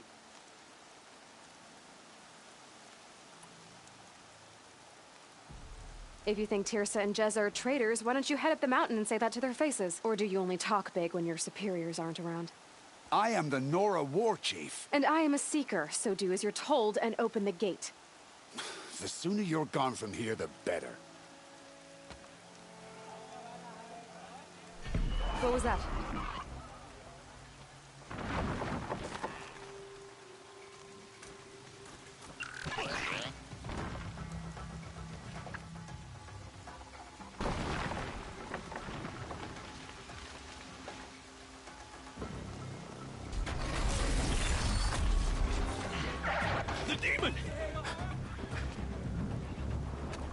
If you think Teersa and Jezza are traitors, why don't you head up the mountain and say that to their faces? Or do you only talk big when your superiors aren't around? I am the Nora War Chief. And I am a Seeker, so do as you're told and open the gate. The sooner you're gone from here, the better. What was that? The demon!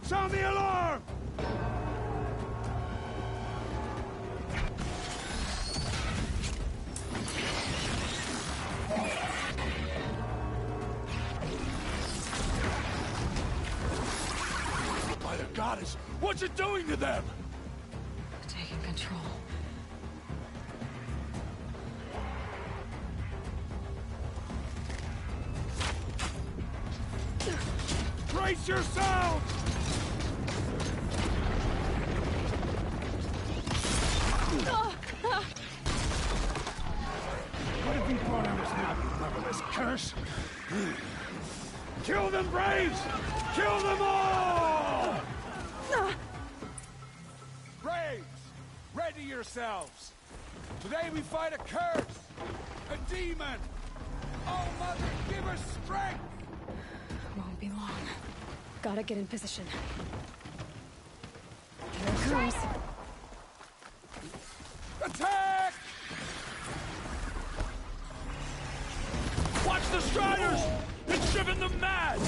Sound the alarm! goddess! What's it doing to them? Taking control. Brace yourselves! What have you brought on us now, you motherless curse? Kill them, Braves! Kill them all! Braves, ready yourselves. Today we fight a curse, a demon. Oh, Mother, give us strength! Won't be long. Gotta get in position. Here it comes. Attack! Watch the Striders! It's driven them mad!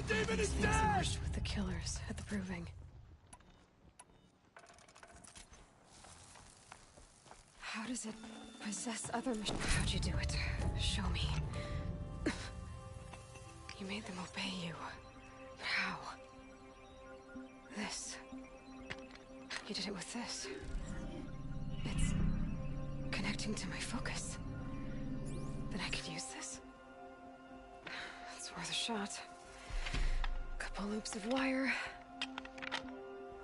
Demon is dead! With the killers at the Proving. How does it possess other machines? How'd you do it? Show me. You made them obey you. How? This. You did it with this. It's connecting to my focus. Then I could use this. It's worth a shot. Couple loops of wire.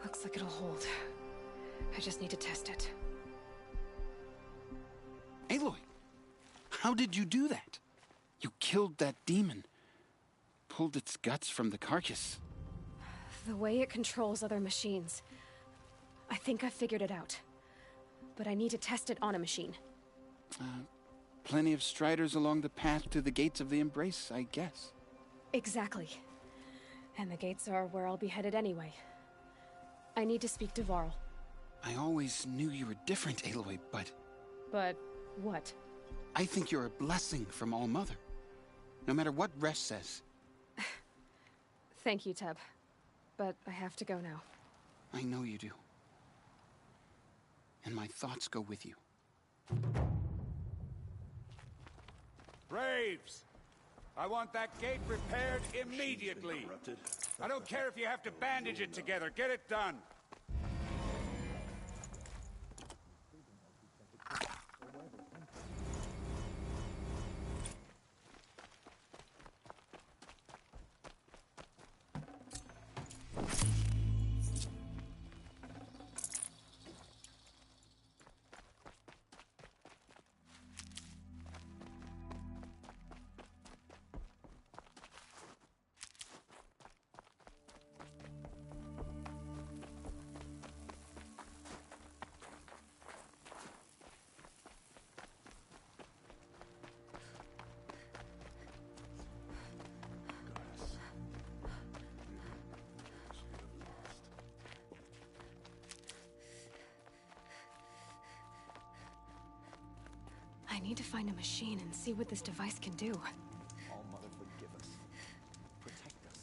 Looks like it'll hold. I just need to test it. Aloy, how did you do that? You killed that demon. Pulled its guts from the carcass. The way it controls other machines. I think I figured it out. But I need to test it on a machine. Plenty of striders along the path to the gates of the Embrace, I guess. Exactly. And the gates are where I'll be headed anyway. I need to speak to Varl. I always knew you were different, Aloy, but... But what? I think you're a blessing from All-Mother. No matter what Resh says. Thank you, Teb. But I have to go now. I know you do. And my thoughts go with you. Braves! I want that gate repaired immediately. I don't care if you have to bandage it together. Get it done. I need to find a machine and see what this device can do. All-Mother, forgive us. Protect us.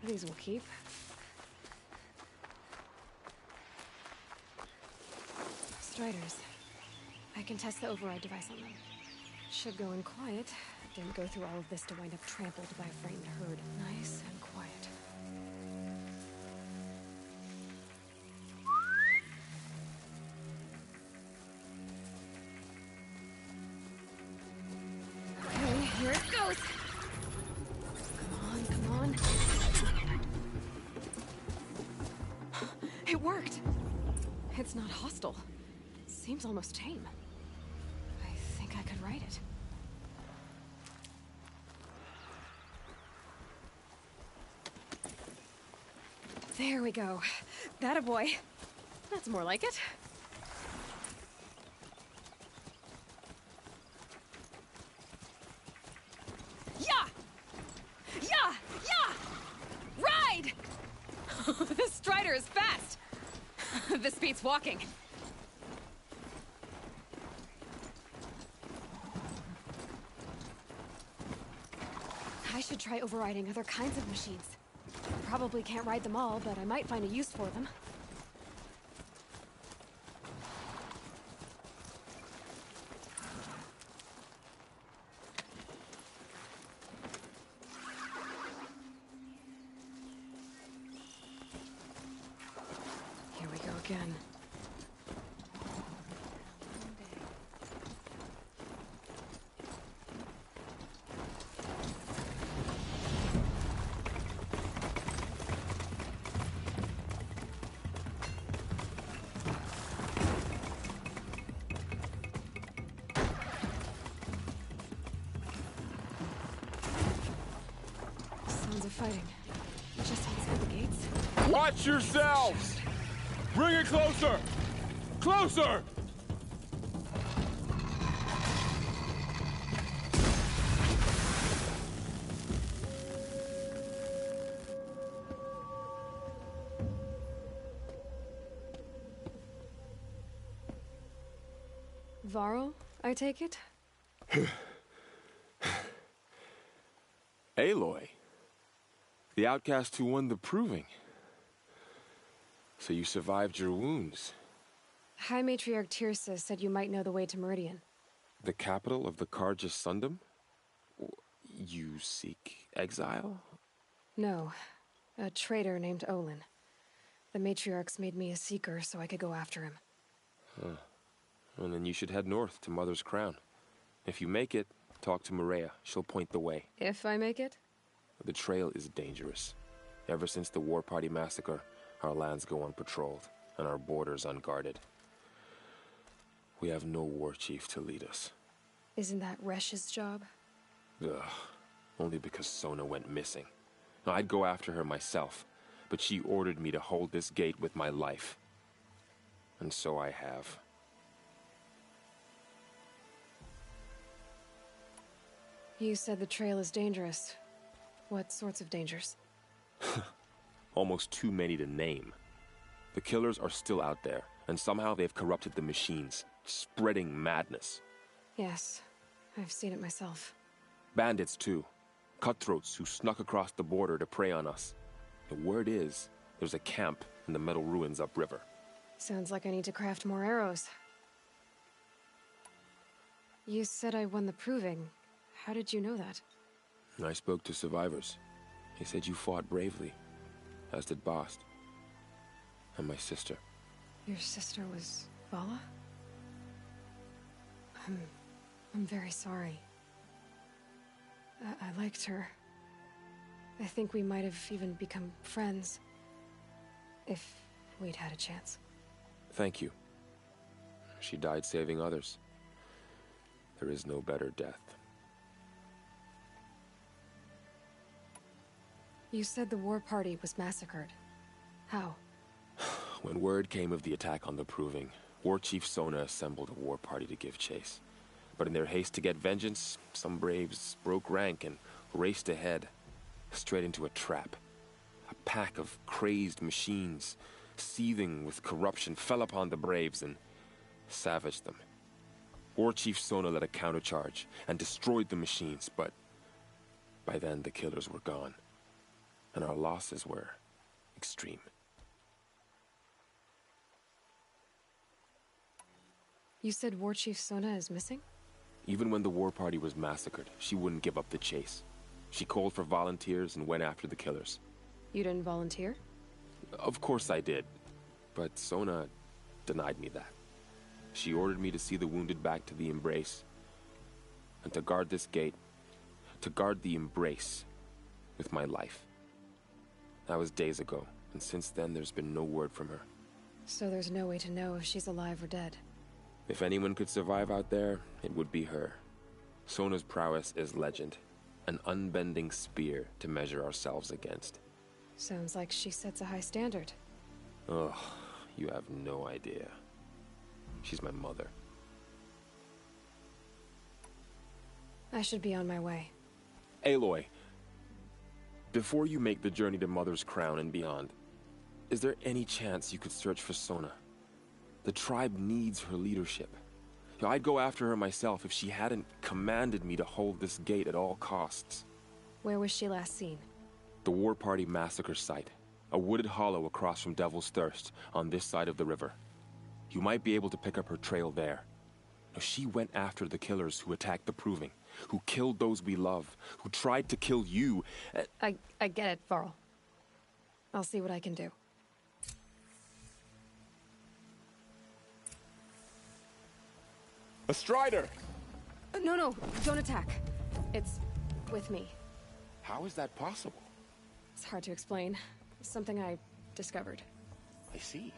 These will keep. Striders. I can test the override device on them. Should go in quiet. Didn't go through all of this to wind up trampled by a frightened herd. Nice and quiet. Okay, here it goes! Come on. It worked! It's not hostile. Seems almost tame. I think I could ride it. There we go. That a boy. That's more like it. Yeah! Yeah! Yeah! Ride! This Strider is fast! This beats walking. I should try overriding other kinds of machines. Probably can't ride them all, but I might find a use for them. Here we go again. Sounds of fighting. Just outside the gates. Watch yourselves! Bring it closer! Closer! Varl, I take it? Aloy. The outcast who won the proving. So you survived your wounds. High Matriarch Tirsa said you might know the way to Meridian. The capital of the Carja Sundom? You seek exile? No. A traitor named Olin. The Matriarchs made me a seeker so I could go after him. Huh. Well, then you should head north to Mother's Crown. If you make it, talk to Maria. She'll point the way. If I make it? The trail is dangerous. Ever since the War Party massacre, our lands go unpatrolled, and our borders unguarded. We have no war chief to lead us. Isn't that Resh's job? Ugh. Only because Sona went missing. I'd go after her myself, but she ordered me to hold this gate with my life. And so I have. You said the trail is dangerous. What sorts of dangers? Almost too many to name. The killers are still out there, and somehow they've corrupted the machines, spreading madness. Yes, I've seen it myself. Bandits, too. Cutthroats who snuck across the border to prey on us. The word is, there's a camp in the metal ruins upriver. Sounds like I need to craft more arrows. You said I won the proving. How did you know that? I spoke to survivors. They said you fought bravely, as did Bast. And my sister. Your sister was Vala? I'm very sorry. I liked her. I think we might have even become friends. If we'd had a chance. Thank you. She died saving others. There is no better death. You said the war party was massacred. How? When word came of the attack on the Proving, War Chief Sona assembled a war party to give chase. But in their haste to get vengeance, some braves broke rank and raced ahead, straight into a trap. A pack of crazed machines, seething with corruption, fell upon the braves and savaged them. War Chief Sona led a countercharge and destroyed the machines, but by then the killers were gone, and our losses were extreme. You said War Chief Sona is missing? Even when the war party was massacred, she wouldn't give up the chase. She called for volunteers and went after the killers. You didn't volunteer? Of course I did, but Sona denied me that. She ordered me to see the wounded back to the Embrace, and to guard this gate, to guard the Embrace with my life. That was days ago, and since then there's been no word from her. So there's no way to know if she's alive or dead. If anyone could survive out there, it would be her. Sona's prowess is legend, an unbending spear to measure ourselves against. Sounds like she sets a high standard. Ugh, you have no idea. She's my mother. I should be on my way. Aloy, before you make the journey to Mother's Crown and beyond, is there any chance you could search for Sona? The tribe needs her leadership. I'd go after her myself if she hadn't commanded me to hold this gate at all costs. Where was she last seen? The War Party massacre site. A wooded hollow across from Devil's Thirst, on this side of the river. You might be able to pick up her trail there. Now, she went after the killers who attacked the Proving, who killed those we love, who tried to kill you. I get it, Varl. I'll see what I can do. A Strider! No, don't attack. It's with me. How is that possible? It's hard to explain. Something I discovered. I see.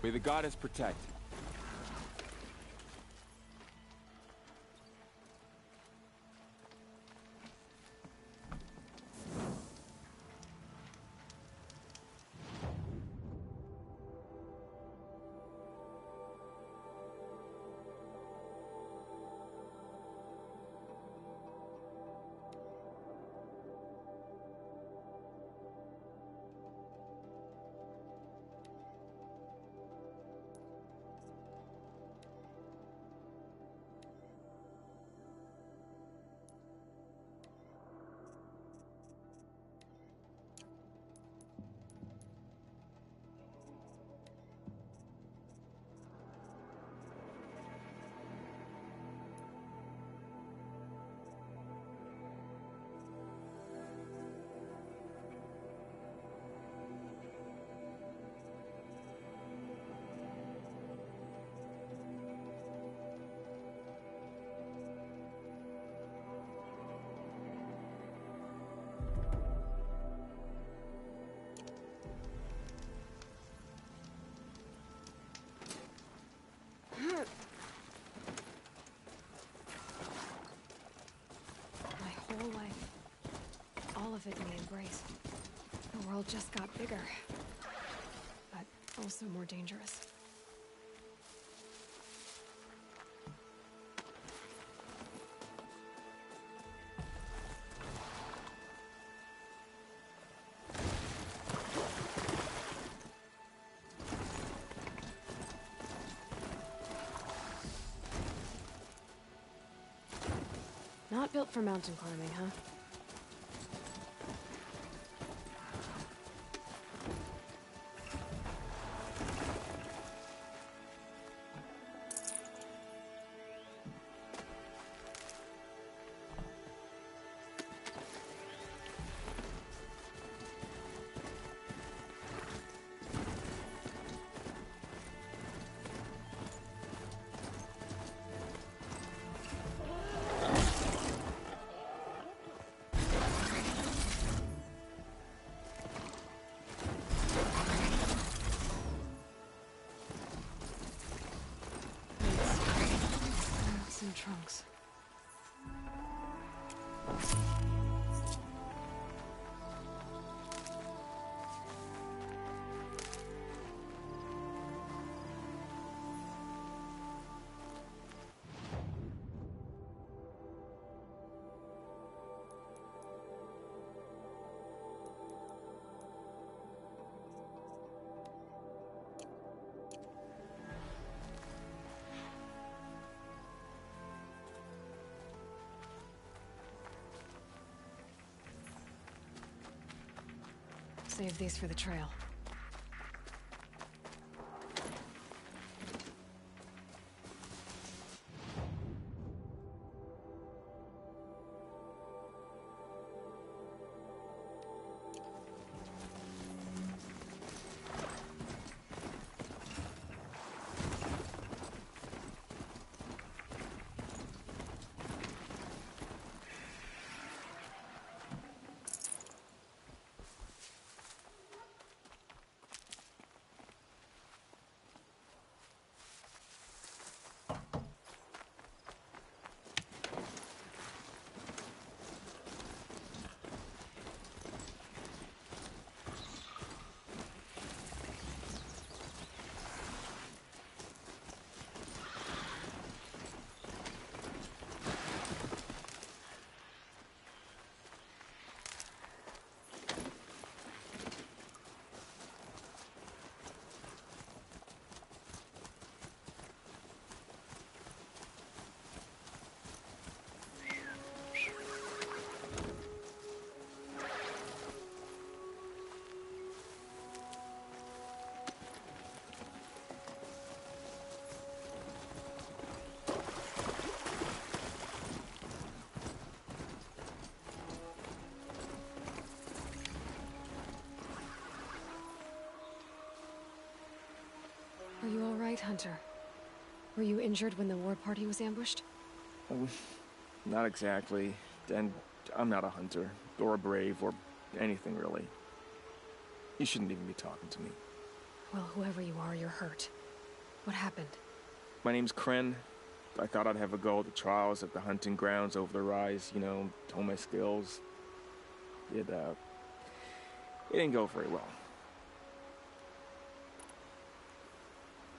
May the goddess protect. My whole life. All of it we embraced. The world just got bigger. But also more dangerous. Not built for mountain climbing, huh? And trunks. Save these for the trail. night hunter. Were you injured when the war party was ambushed? Not exactly. And I'm not a hunter, or a brave, or anything really. You shouldn't even be talking to me. Well, whoever you are, you're hurt. What happened? My name's Kren. I thought I'd have a go at the trials at the hunting grounds over the rise, you know, hone my skills. It didn't go very well.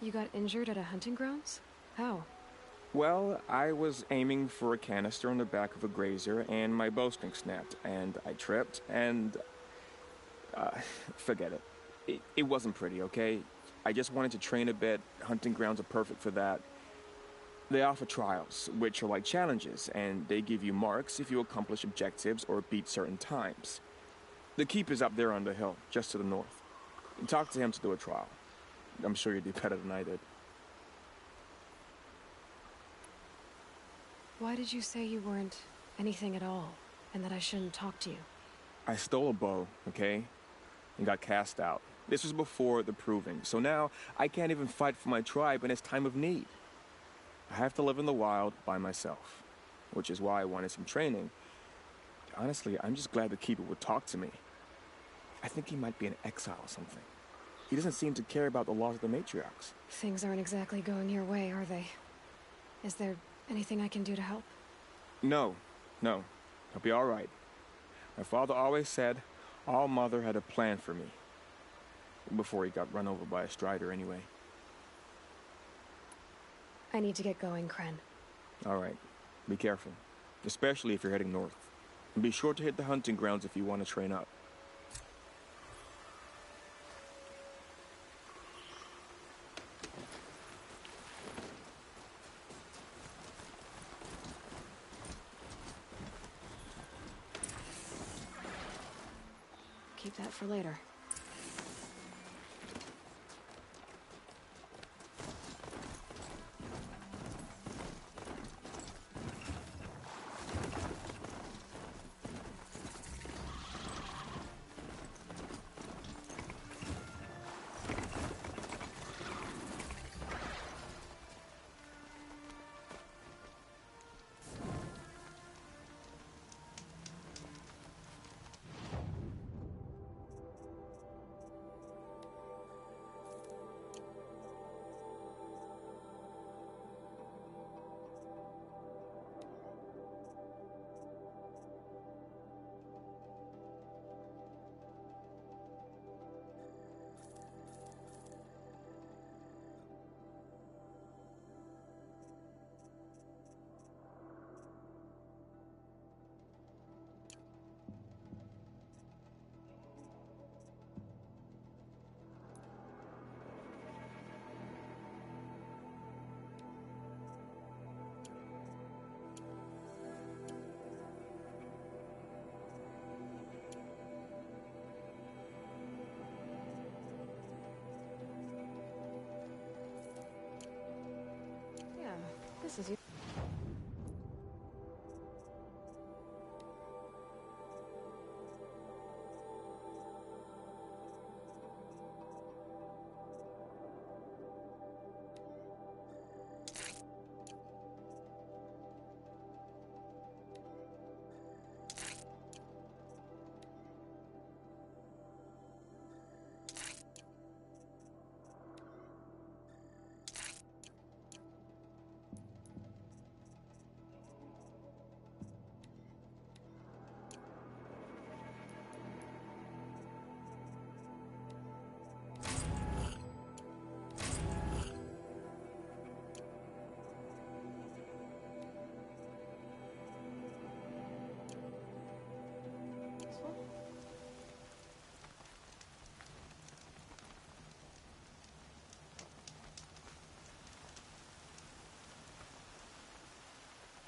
You got injured at a hunting grounds? How? Well, I was aiming for a canister on the back of a grazer, and my bowstring snapped, and I tripped, and... forget it. It wasn't pretty, okay? I just wanted to train a bit. Hunting grounds are perfect for that. They offer trials, which are like challenges, and they give you marks if you accomplish objectives or beat certain times. The keep is up there on the hill, just to the north. Talk to him to do a trial. I'm sure you'd do better than I did. Why did you say you weren't anything at all, and that I shouldn't talk to you? I stole a bow, okay? And got cast out. This was before the proving, so now I can't even fight for my tribe in its time of need. I have to live in the wild by myself, which is why I wanted some training. Honestly, I'm just glad the Keeper would talk to me. I think he might be in exile or something. He doesn't seem to care about the laws of the matriarchs. Things aren't exactly going your way, are they? Is there anything I can do to help? No. I'll be all right. My father always said All Mother had a plan for me. Before he got run over by a strider, anyway. I need to get going, Kren. All right. Be careful. Especially if you're heading north. And be sure to hit the hunting grounds if you want to train up. Keep that for later. This is you.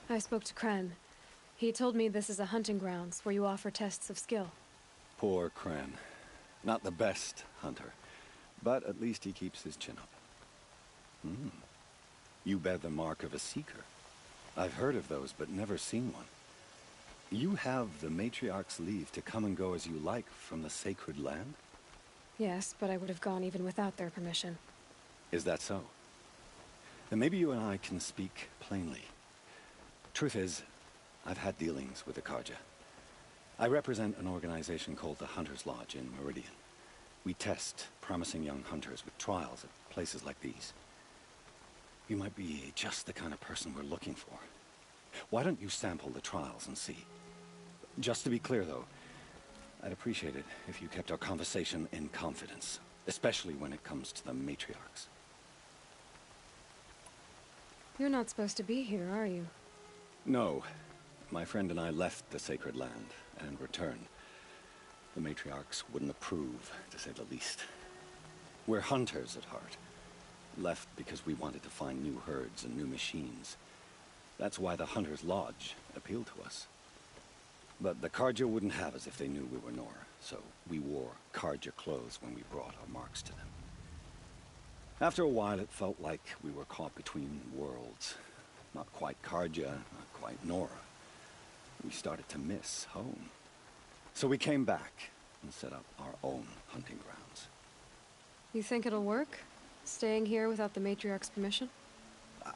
I spoke to Kren. He told me this is a hunting grounds where you offer tests of skill. Poor Kren. Not the best hunter, but at least he keeps his chin up. You bear the mark of a seeker. I've heard of those, but never seen one. You have the matriarch's leave to come and go as you like from the sacred land? Yes, but I would have gone even without their permission. Is that so? Then maybe you and I can speak plainly. Truth is, I've had dealings with the Karja. I represent an organization called the Hunter's Lodge in Meridian. We test promising young hunters with trials at places like these. You might be just the kind of person we're looking for. Why don't you sample the trials and see? Just to be clear, though, I'd appreciate it if you kept our conversation in confidence, especially when it comes to the matriarchs. You're not supposed to be here, are you? No. My friend and I left the sacred land and returned. The matriarchs wouldn't approve, to say the least. We're hunters at heart. Left because we wanted to find new herds and new machines. That's why the Hunter's Lodge appealed to us. But the Karja wouldn't have us if they knew we were Nora, so we wore Karja clothes when we brought our marks to them. After a while, it felt like we were caught between worlds. Not quite Karja, not quite Nora. We started to miss home. So we came back and set up our own hunting grounds. You think it'll work? Staying here without the matriarch's permission?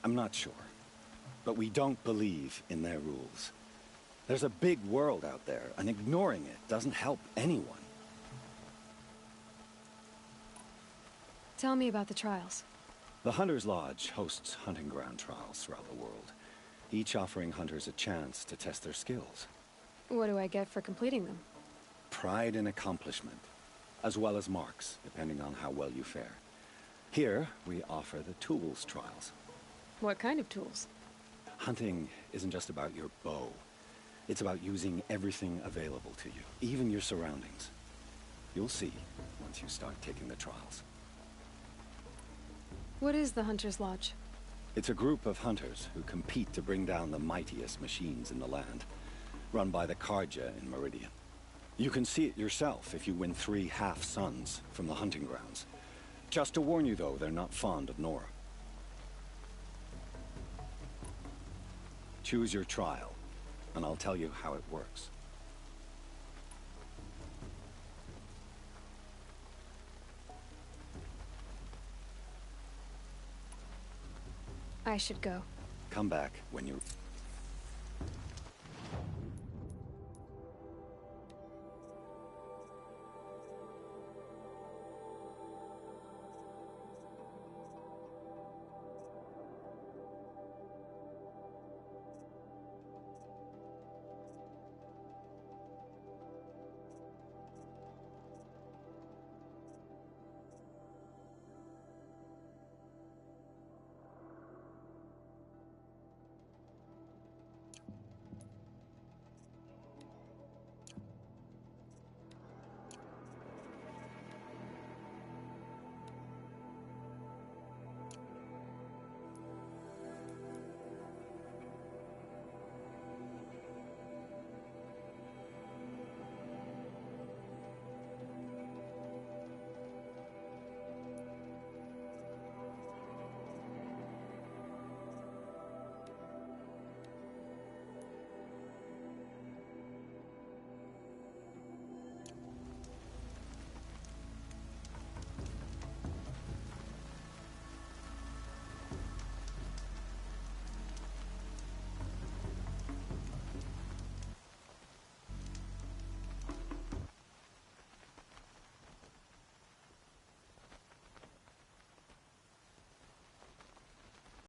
I'm not sure. But we don't believe in their rules. There's a big world out there, and ignoring it doesn't help anyone. Tell me about the trials. The Hunter's Lodge hosts hunting ground trials throughout the world, each offering hunters a chance to test their skills. What do I get for completing them? Pride in accomplishment, as well as marks, depending on how well you fare. Here, we offer the tools trials. What kind of tools? Hunting isn't just about your bow. It's about using everything available to you, even your surroundings. You'll see once you start taking the trials. What is the Hunter's Lodge? It's a group of hunters who compete to bring down the mightiest machines in the land, run by the Karja in Meridian. You can see it yourself if you win 3 half-suns from the hunting grounds. Just to warn you, though, they're not fond of Nora. Choose your trial, and I'll tell you how it works. I should go. Come back when you're...